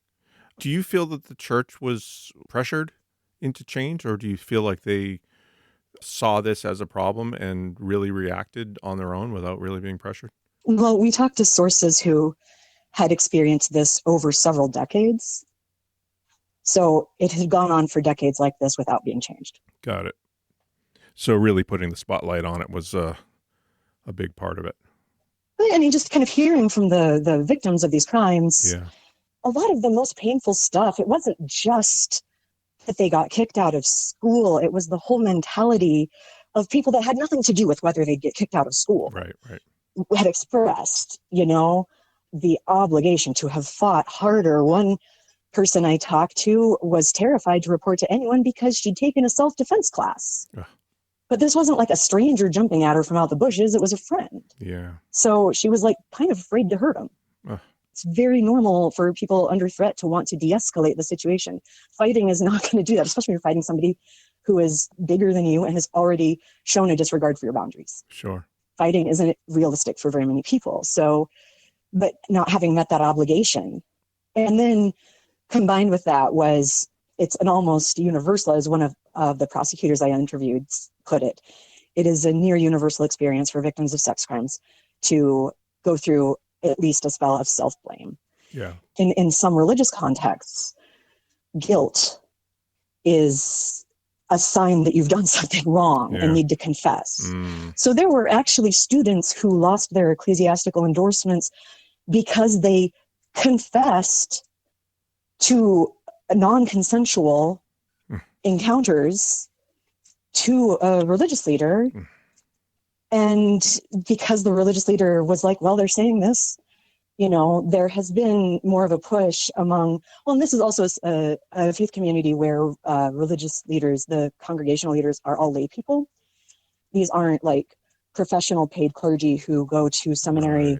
Do you feel that the church was pressured into change, or do you feel like they saw this as a problem and really reacted on their own without really being pressured? Well, we talked to sources who had experienced this over several decades. So it had gone on for decades like this without being changed. Got it. So really putting the spotlight on it was a big part of it. I mean, just kind of hearing from the victims of these crimes, yeah, a lot of the most painful stuff, it wasn't just that they got kicked out of school. It was the whole mentality of people that had nothing to do with whether they'd get kicked out of school. Right. Had expressed, the obligation to have fought harder. One person I talked to was terrified to report to anyone because she'd taken a self-defense class. Ugh. But this wasn't like a stranger jumping at her from out the bushes. It was a friend. Yeah. So she was like kind of afraid to hurt him. Ugh. It's very normal for people under threat to want to de-escalate the situation. Fighting is not going to do that, especially when you're fighting somebody who is bigger than you and has already shown a disregard for your boundaries. Sure. Fighting isn't realistic for very many people. So, but not having met that obligation. And then combined with that it's an almost universal, as one of the prosecutors I interviewed put it. It is a near universal experience for victims of sex crimes to go through at least a spell of self-blame. Yeah. In some religious contexts, guilt is a sign that you've done something wrong and need to confess. So there were actually students who lost their ecclesiastical endorsements because they confessed to non-consensual encounters to a religious leader. And because the religious leader was like, well, they're saying this, there has been more of a push among, and this is also a faith community where religious leaders, the congregational leaders, are all lay people. These aren't like professional paid clergy who go to seminary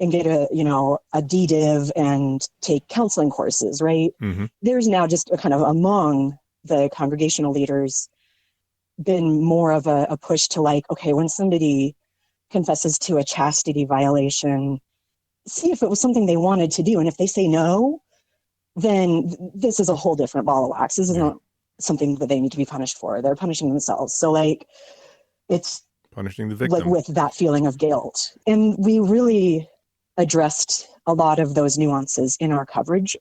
and get a DDiv and take counseling courses, right? There's now just a kind of among the congregational leaders been more of a push to like, okay, when somebody confesses to a chastity violation, see if it was something they wanted to do. And if they say no, then this is a whole different ball of wax. This isn't something that they need to be punished for. They're punishing themselves. So like, it's punishing the victim. Like with that feeling of guilt. And we really addressed a lot of those nuances in our coverage.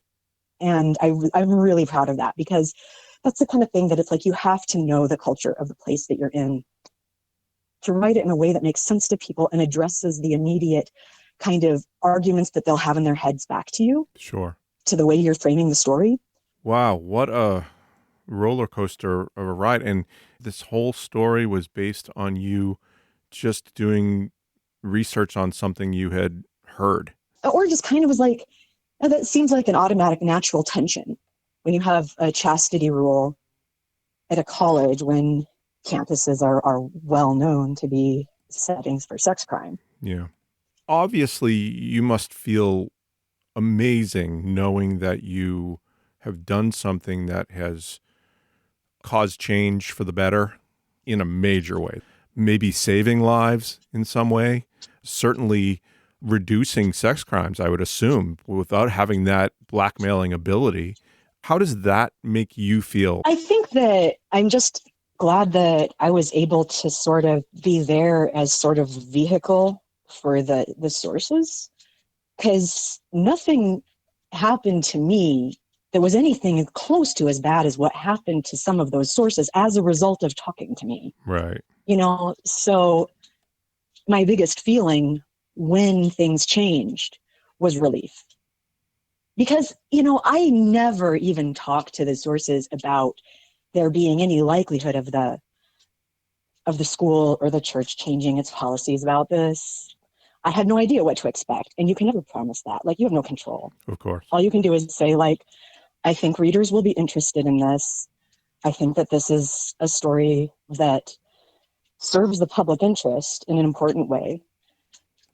And I'm really proud of that, because that's the kind of thing that it's like, you have to know the culture of the place that you're in to write it in a way that makes sense to people and addresses the immediate kind of arguments that they'll have in their heads back to you. Sure. To the way you're framing the story. Wow. What a roller coaster of a ride. And this whole story was based on you just doing research on something you had heard. Or just kind of was like, that seems like an automatic natural tension when you have a chastity rule at a college when campuses are well known to be settings for sex crime. Yeah. Obviously, you must feel amazing knowing that you have done something that has caused change for the better in a major way. Maybe saving lives in some way, certainly reducing sex crimes, I would assume, without having that blackmailing ability. How does that make you feel? I think that I'm just glad that I was able to sort of be there as sort of vehicle for the sources, because nothing happened to me that was anything close to as bad as what happened to some of those sources as a result of talking to me. Right. So my biggest feeling when things changed was relief. Because, I never even talked to the sources about there being any likelihood of the school or the church changing its policies about this. I had no idea what to expect. And you can never promise that. Like, you have no control. Of course. All you can do is say, like, I think readers will be interested in this. I think that this is a story that serves the public interest in an important way,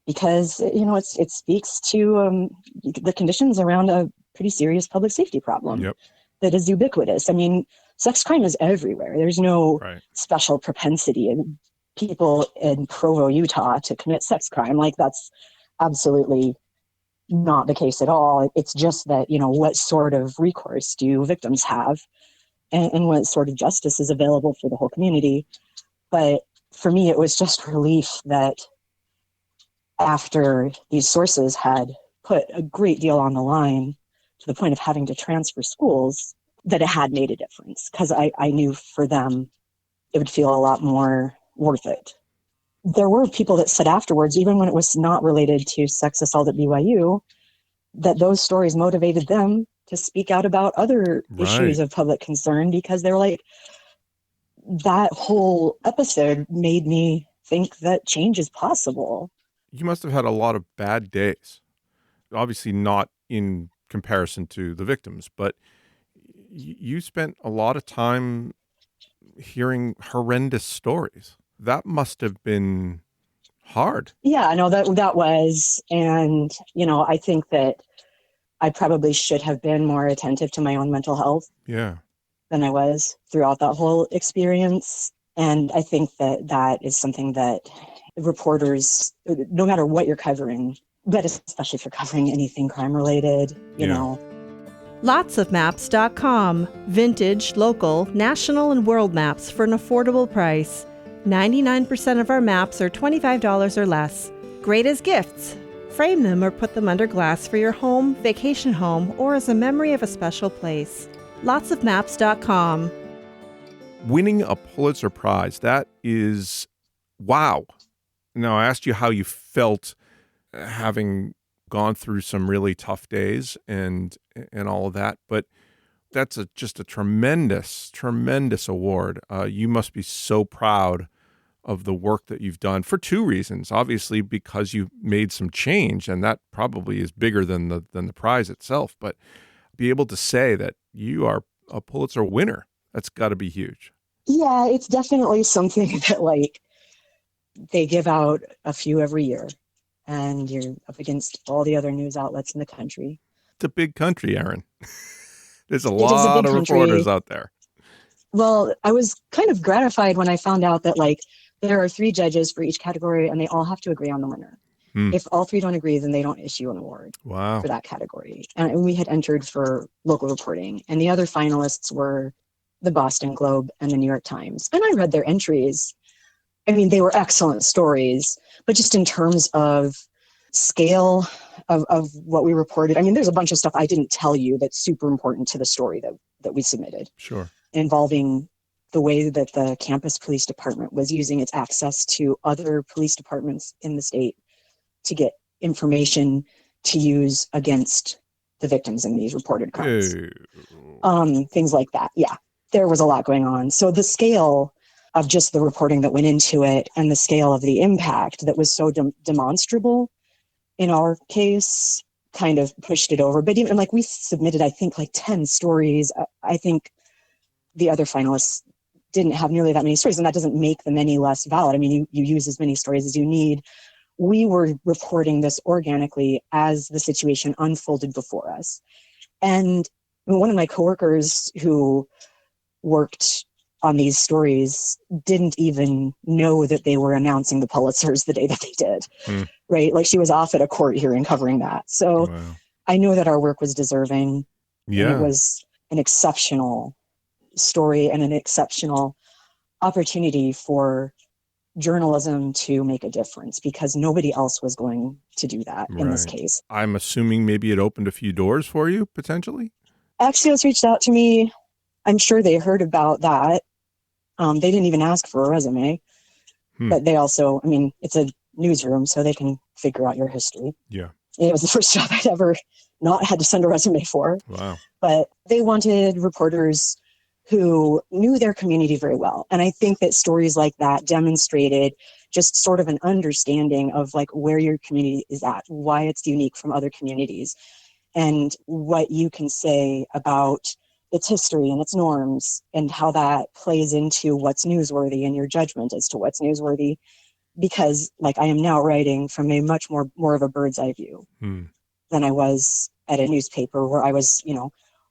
because, it speaks to the conditions around a pretty serious public safety problem. Yep. That is ubiquitous. I mean, sex crime is everywhere. There's no special propensity in people in Provo, Utah to commit sex crime. Like, that's absolutely not the case at all. It's just that, what sort of recourse do victims have, and what sort of justice is available for the whole community. But for me, it was just relief that after these sources had put a great deal on the line to the point of having to transfer schools, that it had made a difference, because I knew for them it would feel a lot more worth it. There were people that said afterwards, even when it was not related to sex assault at BYU, that those stories motivated them to speak out about other issues of public concern, because they were like, that whole episode made me think that change is possible. You must have had a lot of bad days. Obviously not in comparison to the victims, but you spent a lot of time hearing horrendous stories. That must have been hard. Yeah, no, that was. And, I think that I probably should have been more attentive to my own mental health than I was throughout that whole experience. And I think that is something that reporters, no matter what you're covering, but especially if you're covering anything crime related, you know. Lotsofmaps.com. Vintage, local, national, and world maps for an affordable price. 99% of our maps are $25 or less. Great as gifts. Frame them or put them under glass for your home, vacation home, or as a memory of a special place. Lotsofmaps.com. Winning a Pulitzer Prize, that is, wow. Now, I asked you how you felt having gone through some really tough days and all of that, but that's just a tremendous, tremendous award. You must be so proud of the work that you've done for two reasons. Obviously, because you made some change, and that probably is bigger than the prize itself. But be able to say that you are a Pulitzer winner, that's got to be huge. Yeah, it's definitely something that they give out a few every year, and you're up against all the other news outlets in the country. It's a big country, Erin. There's a lot of reporters out there. Well, I was kind of gratified when I found out that there are 3 judges for each category, and they all have to agree on the winner. If all 3 don't agree, then they don't issue an award for that category. And we had entered for local reporting, and the other finalists were the Boston Globe and the New York Times. And I read their entries. I mean, they were excellent stories, but just in terms of scale of what we reported, I mean, there's a bunch of stuff I didn't tell you that's super important to the story that we submitted. Sure. Involving the way that the campus police department was using its access to other police departments in the state to get information to use against the victims in these reported crimes. Things like that. Yeah, there was a lot going on. So the scale of just the reporting that went into it, and the scale of the impact that was so demonstrable in our case, kind of pushed it over. But even we submitted, I think 10 stories. I think the other finalists didn't have nearly that many stories, and that doesn't make them any less valid. I mean, you use as many stories as you need. We were reporting this organically as the situation unfolded before us. And one of my coworkers who worked on these stories didn't even know that they were announcing the Pulitzers the day that they did, right? She was off at a court hearing covering that. So I know that our work was deserving. Yeah. It was an exceptional story and an exceptional opportunity for journalism to make a difference because nobody else was going to do that in this case. I'm assuming maybe it opened a few doors for you, potentially? Axios reached out to me. I'm sure they heard about that. They didn't even ask for a resume. But they also, I mean, it's a newsroom, so they can figure out your history. Yeah. It was the first job I'd ever not had to send a resume for. Wow. But they wanted reporters who knew their community very well. And I think that stories like that demonstrated just sort of an understanding of like where your community is at, why it's unique from other communities, and what you can say about its history and its norms and how that plays into what's newsworthy and your judgment as to what's newsworthy. Because like I am now writing from a much more of a bird's eye view than I was at a newspaper where I was,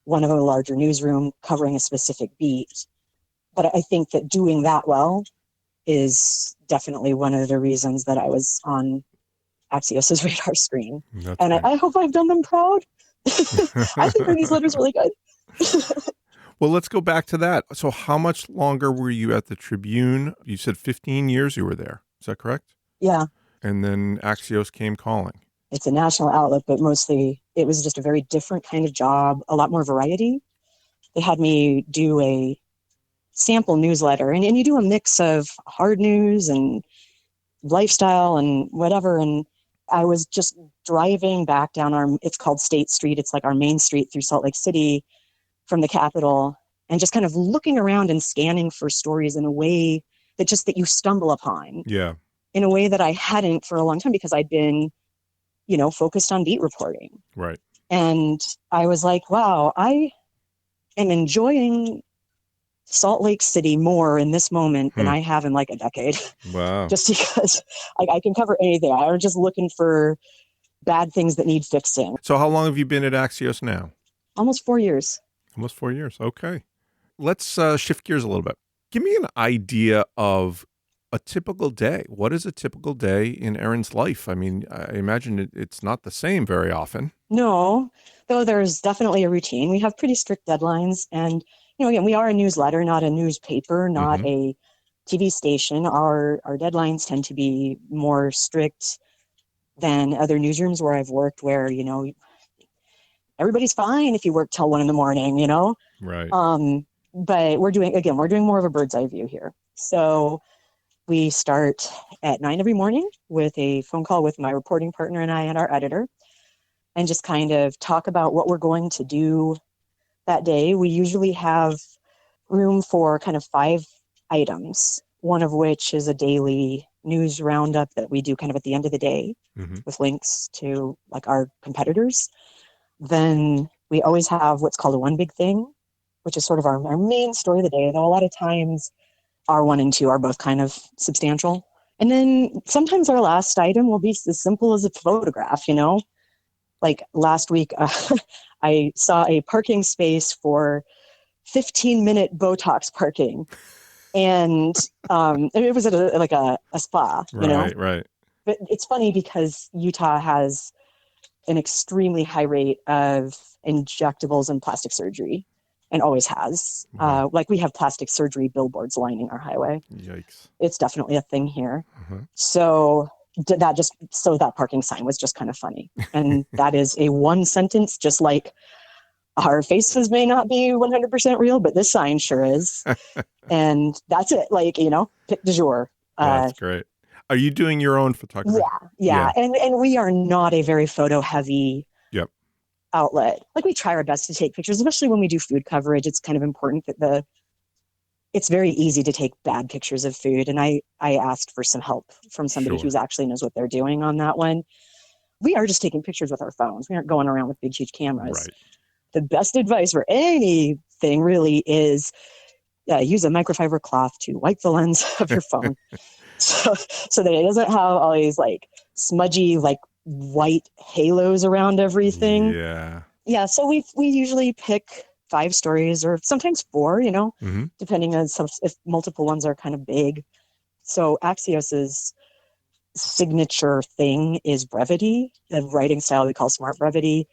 one of a larger newsroom covering a specific beat. But I think that doing that well is definitely one of the reasons that I was on Axios' radar screen. And I hope I've done them proud. I think our newsletter's really good. Well, let's go back to that. So how much longer were you at the Tribune? You said 15 years you were there. Is that correct? Yeah. And then Axios came calling. It's a national outlet, but mostly it was just a very different kind of job, a lot more variety. They had me do a sample newsletter, and you do a mix of hard news and lifestyle and whatever. And I was just driving back down it's called State Street. It's like our main street through Salt Lake City from the Capitol, and just kind of looking around and scanning for stories in a way that you stumble upon. Yeah. In a way that I hadn't for a long time because I'd been, focused on beat reporting. Right. And I was like, wow, I am enjoying Salt Lake City more in this moment than I have in like a decade. Wow. Just because I can cover anything. I'm just looking for bad things that need fixing. So how long have you been at Axios now? Almost 4 years. Almost 4 years. Okay. Let's shift gears a little bit. Give me an idea of a typical day. What is a typical day in Erin's life? I mean, I imagine it's not the same very often. No, though there's definitely a routine. We have pretty strict deadlines. And, again, we are a newsletter, not a newspaper, not a TV station. Our deadlines tend to be more strict than other newsrooms where I've worked where, everybody's fine if you work till 1 a.m, Right. But we're doing more of a bird's eye view here. So we start at 9 every morning with a phone call with my reporting partner and I and our editor, and just kind of talk about what we're going to do that day. We usually have room for kind of 5 items, one of which is a daily news roundup that we do kind of at the end of the day with links to like our competitors. Then we always have what's called a one big thing, which is sort of our main story of the day, though a lot of times our 1 and 2 are both kind of substantial. And then sometimes our last item will be as simple as a photograph, Like last week, I saw a parking space for 15-minute Botox parking. And it was at a spa, Right. But it's funny because Utah has an extremely high rate of injectables and plastic surgery. And always has. Like we have plastic surgery billboards lining our highway. Yikes. It's definitely a thing here. So that parking sign was just kind of funny. And that is a one sentence, just like our faces may not be 100% real, but this sign sure is. And that's it. Like, pic du jour. That's great. Are you doing your own photography? Yeah. And we are not a very photo heavy outlet. Like we try our best to take pictures, especially when we do food coverage. It's kind of important that it's very easy to take bad pictures of food. And I asked for some help from somebody who's actually knows what they're doing on that one. We are just taking pictures with our phones. We aren't going around with big, huge cameras. Right. The best advice for anything really is use a microfiber cloth to wipe the lens of your phone so that it doesn't have all these like smudgy, like white halos around everything. Yeah. So we usually pick 5 stories or sometimes 4, depending on if multiple ones are kind of big. So Axios's signature thing is brevity, the writing style we call smart brevity,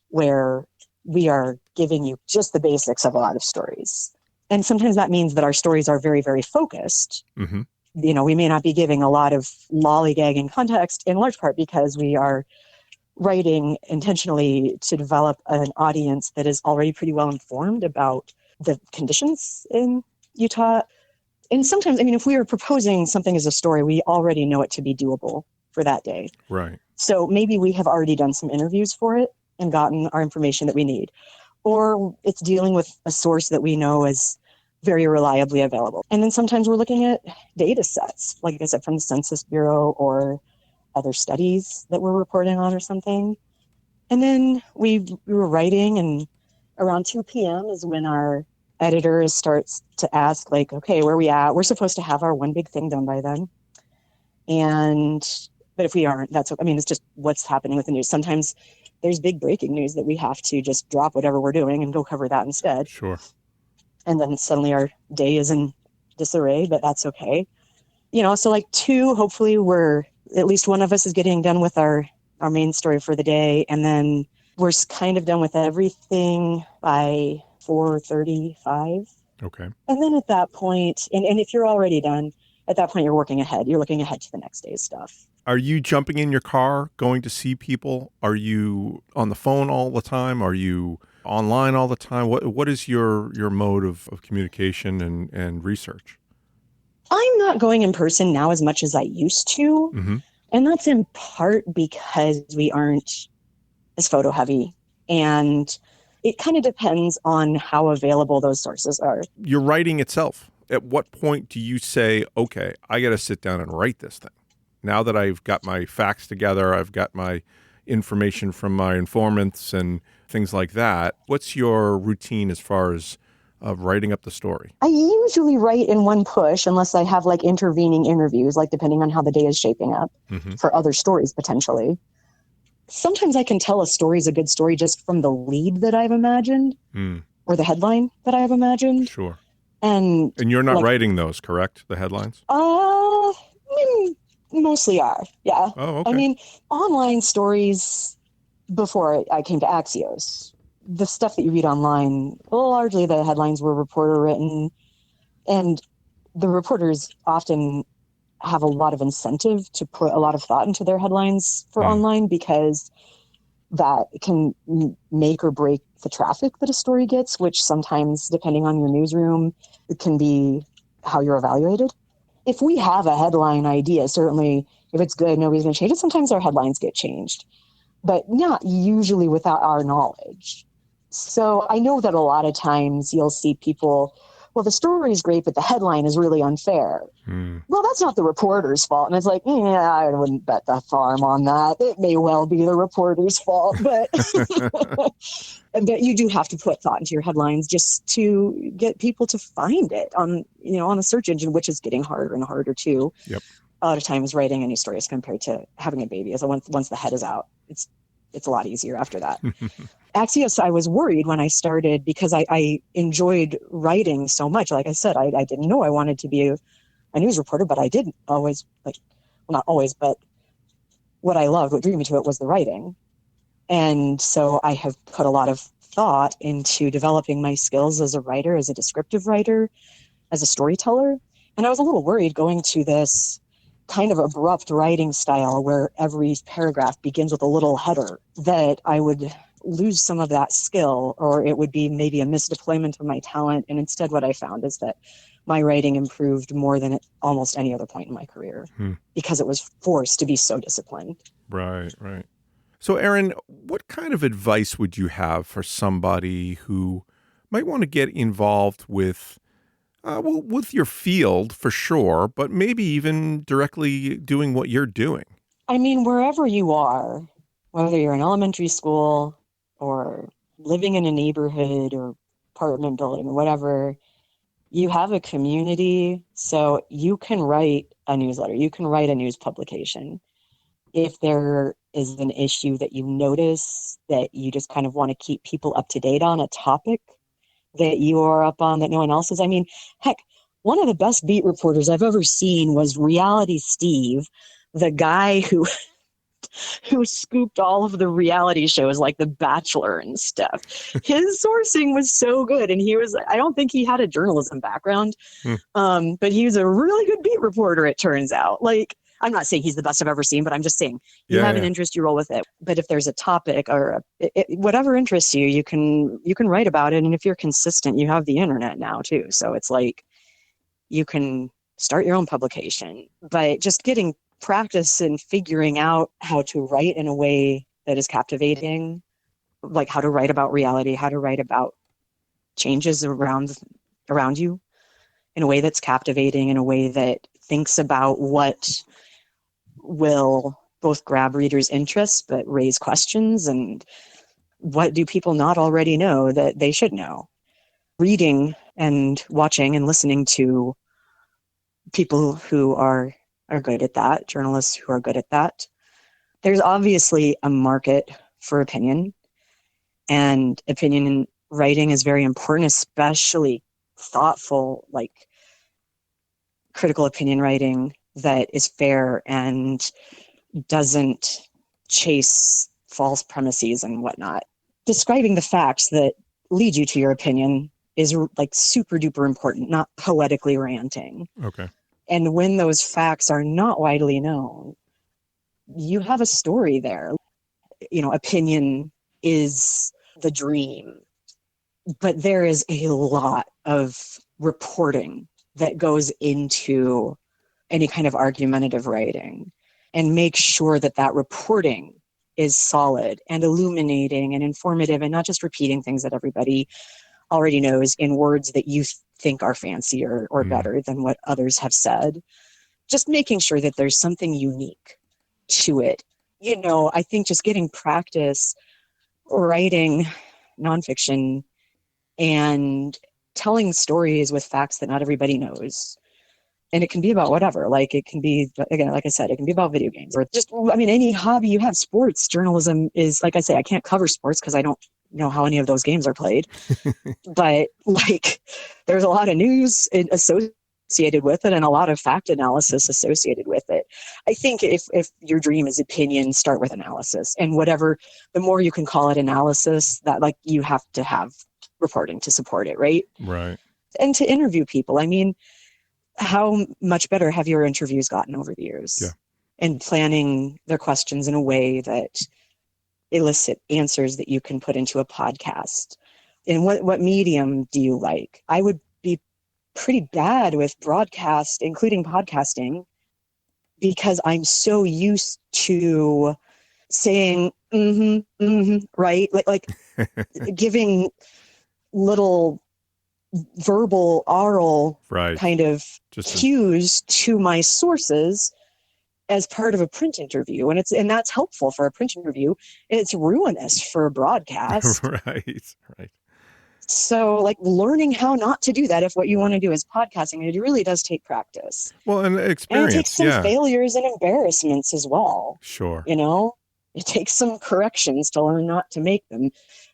where we are giving you just the basics of a lot of stories. And sometimes that means that our stories are very, very focused. Mm-hmm. We may not be giving a lot of lollygagging context, in large part because we are writing intentionally to develop an audience that is already pretty well informed about the conditions in Utah. And sometimes, if we are proposing something as a story, we already know it to be doable for that day. Right. So maybe we have already done some interviews for it and gotten our information that we need. Or it's dealing with a source that we know is very reliably available. And then sometimes we're looking at data sets, like I said, from the Census Bureau or other studies that we're reporting on or something. And then we were writing, and around 2 p.m. is when our editor starts to ask, like, okay, where are we at? We're supposed to have our one big thing done by then. But if we aren't, it's just what's happening with the news. Sometimes there's big breaking news that we have to just drop whatever we're doing and go cover that instead. Sure. And then suddenly our day is in disarray, but that's okay. So like 2, hopefully at least one of us is getting done with our main story for the day. And then we're kind of done with everything by 4:35. Okay. And then at that point, and if you're already done, at that point, you're working ahead. You're looking ahead to the next day's stuff. Are you jumping in your car, going to see people? Are you on the phone all the time? Are you online all the time? What is your mode of communication and research? I'm not going in person now as much as I used to. Mm-hmm. And that's in part because we aren't as photo heavy. And it kind of depends on how available those sources are. Your writing itself, at what point do you say, okay, I got to sit down and write this thing? Now that I've got my facts together, I've got my information from my informants and things like that. What's your routine as far as writing up the story? I usually write in one push unless I have like intervening interviews, like depending on how the day is shaping up for other stories potentially. Sometimes I can tell a story is a good story just from the lead that I've imagined or the headline that I've imagined. Sure. And you're not writing those, correct? The headlines? Mostly are, yeah. Oh, okay. Online stories before I came to Axios, the stuff that you read online, largely the headlines were reporter written, and the reporters often have a lot of incentive to put a lot of thought into their headlines for online because that can make or break the traffic that a story gets, which sometimes, depending on your newsroom, it can be how you're evaluated. If we have a headline idea, certainly if it's good, nobody's going to change it. Sometimes our headlines get changed, but not usually without our knowledge. So I know that a lot of times you'll see people, well, the story is great, but the headline is really unfair. Well, that's not the reporter's fault. And it's like, yeah, I wouldn't bet the farm on that. It may well be the reporter's fault, but but you do have to put thought into your headlines just to get people to find it on a search engine, which is getting harder and harder too. Yep. A lot of times writing a news story as compared to having a baby. As once the head is out, it's a lot easier after that. Axios, I was worried when I started because I enjoyed writing so much. Like I said, I didn't know I wanted to be a news reporter, but I did always, not always, but what I loved, what drew me to it was the writing. And so I have put a lot of thought into developing my skills as a writer, as a descriptive writer, as a storyteller. And I was a little worried going to this kind of abrupt writing style where every paragraph begins with a little header, that I would lose some of that skill, or it would be maybe a misdeployment of my talent. And instead what I found is that my writing improved more than at almost any other point in my career because it was forced to be so disciplined. Right. So Erin, what kind of advice would you have for somebody who might want to get involved with your field for sure, but maybe even directly doing what you're doing? Wherever you are, whether you're in elementary school or living in a neighborhood or apartment building or whatever, you have a community, so you can write a newsletter, you can write a news publication. If there is an issue that you notice that you just kind of want to keep people up to date on, a topic that you are up on that no one else is. Heck, one of the best beat reporters I've ever seen was Reality Steve, the guy who journalist who scooped all of the reality shows like The Bachelor and stuff. His sourcing was so good. And I don't think he had a journalism background, but he was a really good beat reporter, it turns out. Like, I'm not saying he's the best I've ever seen, but I'm just saying you have an interest, you roll with it. But if there's a topic or whatever interests you, you can write about it. And if you're consistent, you have the internet now too. So it's like you can start your own publication. But just getting practice and figuring out how to write in a way that is captivating, like how to write about reality, how to write about changes around you in a way that's captivating, in a way that thinks about what will both grab readers' interest but raise questions, and what do people not already know that they should know. Reading and watching and listening to people who are good at that, journalists who are good at that. There's obviously a market for opinion, and opinion writing is very important, especially thoughtful, like critical opinion writing that is fair and doesn't chase false premises and whatnot. Describing the facts that lead you to your opinion is like super duper important, not poetically ranting. Okay. And when those facts are not widely known, you have a story there. You know, opinion is the dream, but there is a lot of reporting that goes into any kind of argumentative writing, and make sure that that reporting is solid and illuminating and informative, and not just repeating things that everybody already knows in words that you think are fancier or better than what others have said. Just making sure that there's something unique to it. You know, I think just getting practice writing nonfiction and telling stories with facts that not everybody knows. And it can be about whatever, like it can be, again, like I said, it can be about video games or just, I mean, any hobby you have. Sports journalism is, like I say, I can't cover sports because I don't know how any of those games are played. But like, there's a lot of news associated with it and a lot of fact analysis associated with it. I think if your dream is opinion, start with analysis, and whatever, the more you can call it analysis, that like you have to have reporting to support it, right? Right. And to interview people. I mean, how much better have your interviews gotten over the years? Yeah. And planning their questions in a way that elicit answers that you can put into a podcast. And what medium do you like? I would be pretty bad with broadcast, including podcasting, because I'm so used to saying, right? Like giving little verbal, oral kind of cues to my sources as part of a print interview. And that's helpful for a print interview, and it's ruinous for a broadcast. Right. So like learning how not to do that if what you want to do is podcasting, it really does take practice. Well, and experience. And it takes some failures and embarrassments as well. Sure. You know, it takes some corrections to learn not to make them.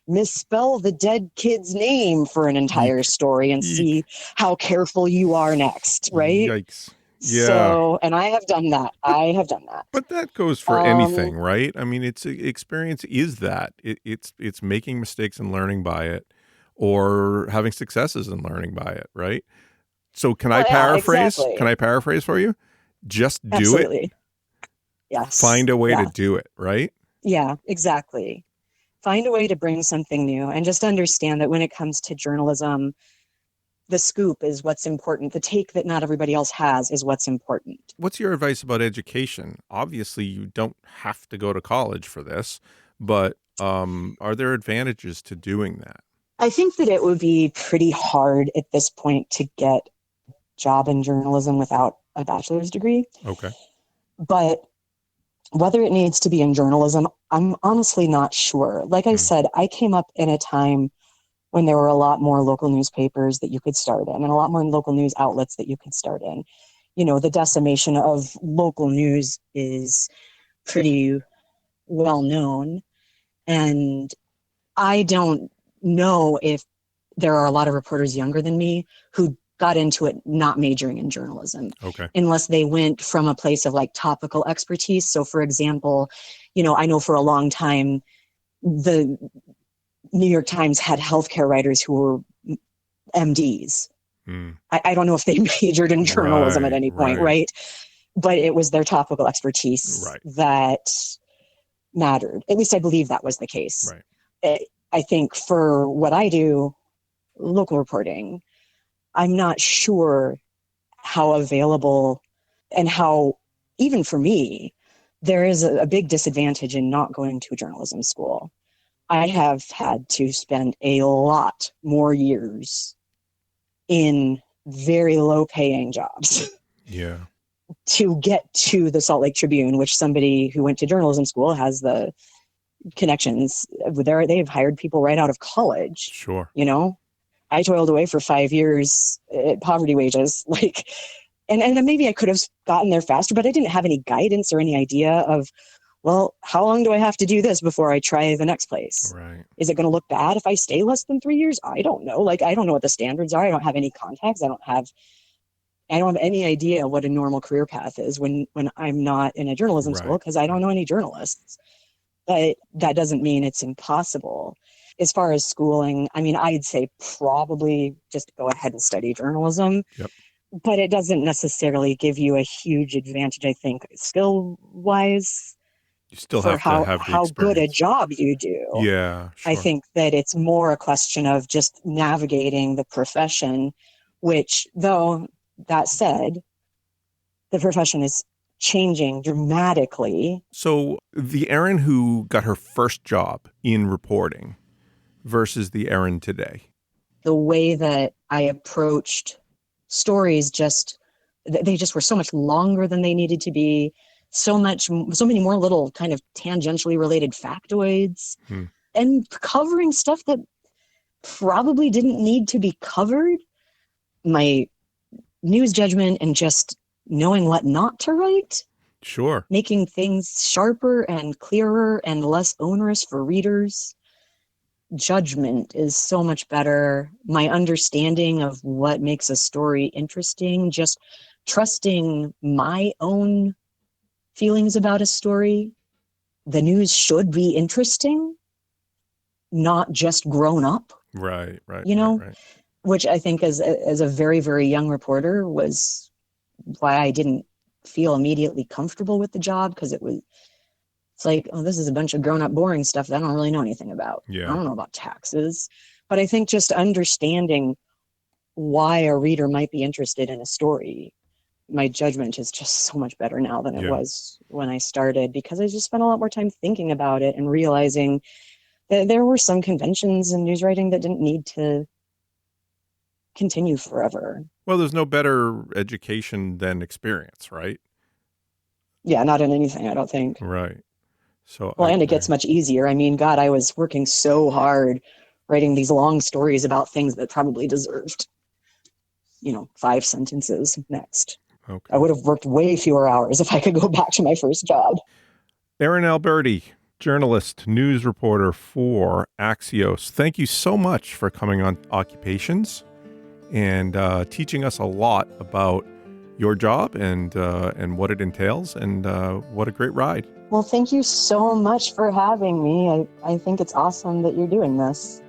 Misspell the dead kid's name for an entire story and see how careful you are next, right? Yikes. Yeah. So, and I have done that. But that goes for anything, right? I mean, it's experience is that. It's making mistakes and learning by it, or having successes and learning by it, right? So can I paraphrase? Exactly. Can I paraphrase for you? Just do it. Yes. Find a way to do it, right? Yeah, exactly. Find a way to bring something new, and just understand that when it comes to journalism, the scoop is what's important. The take that not everybody else has is what's important. What's your advice about education? Obviously, you don't have to go to college for this, but are there advantages to doing that? I think that it would be pretty hard at this point to get a job in journalism without a bachelor's degree. Okay. But whether it needs to be in journalism, I'm honestly not sure. Like I said, I came up in a time when there were a lot more local newspapers that you could start in and a lot more local news outlets that you could start in. You know, the decimation of local news is pretty well known. And I don't know if there are a lot of reporters younger than me who got into it not majoring in journalism. Okay. Unless they went from a place of like topical expertise. So for example, I know for a long time, the New York Times had healthcare writers who were MDs. I don't know if they majored in journalism at any point, right? But it was their topical expertise that mattered. At least I believe that was the case. I think for what I do, local reporting, I'm not sure how available and how, even for me, there is a big disadvantage in not going to journalism school. I have had to spend a lot more years in very low paying jobs to get to the Salt Lake Tribune, which somebody who went to journalism school has the connections there. They've hired people right out of college. Sure. I toiled away for 5 years at poverty wages, and maybe I could have gotten there faster, but I didn't have any guidance or any idea of, well, how long do I have to do this before I try the next place? Right. Is it going to look bad if I stay less than 3 years? I don't know. I don't know what the standards are. I don't have any contacts. I don't have any idea what a normal career path is when I'm not in a journalism school, because I don't know any journalists. But that doesn't mean it's impossible. As far as schooling, I'd say probably just go ahead and study journalism. Yep. But it doesn't necessarily give you a huge advantage, I think, skill-wise. You still have to have the how good a job you do. Yeah, sure. I think that it's more a question of just navigating the profession, which, though that said, the profession is changing dramatically. So the Erin who got her first job in reporting versus the Erin today. The way that I approached stories they just were so much longer than they needed to be. So many more little kind of tangentially related factoids and covering stuff that probably didn't need to be covered. My news judgment and just knowing what not to write. Sure. Making things sharper and clearer and less onerous for readers. Judgment is so much better. My understanding of what makes a story interesting, just trusting my own feelings about a story. The news should be interesting, not just grown up. Right. Which I think as a very, very young reporter was why I didn't feel immediately comfortable with the job, because it's like, oh, this is a bunch of grown up boring stuff that I don't really know anything about. Yeah. I don't know about taxes. But I think just understanding why a reader might be interested in a story, my judgment is just so much better now than it was when I started, because I just spent a lot more time thinking about it and realizing that there were some conventions in news writing that didn't need to continue forever. Well, there's no better education than experience, right? Yeah, not in anything, I don't think. Right. So and it gets much easier. God, I was working so hard writing these long stories about things that probably deserved, 5 sentences next. Okay. I would have worked way fewer hours if I could go back to my first job. Erin Alberty, journalist, news reporter for Axios. Thank you so much for coming on Occupations and teaching us a lot about your job and what it entails, and what a great ride. Well, thank you so much for having me. I think it's awesome that you're doing this.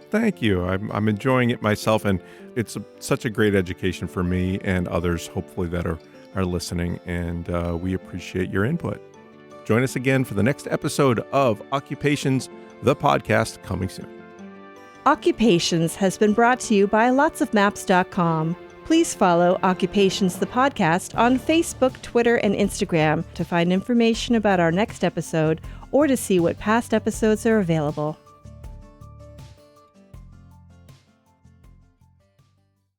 Thank you. I'm enjoying it myself, and it's such a great education for me and others, hopefully, that are listening, and we appreciate your input. Join us again for the next episode of Occupations, the podcast, coming soon. Occupations has been brought to you by lotsofmaps.com. Please follow Occupations the Podcast on Facebook, Twitter, and Instagram to find information about our next episode or to see what past episodes are available.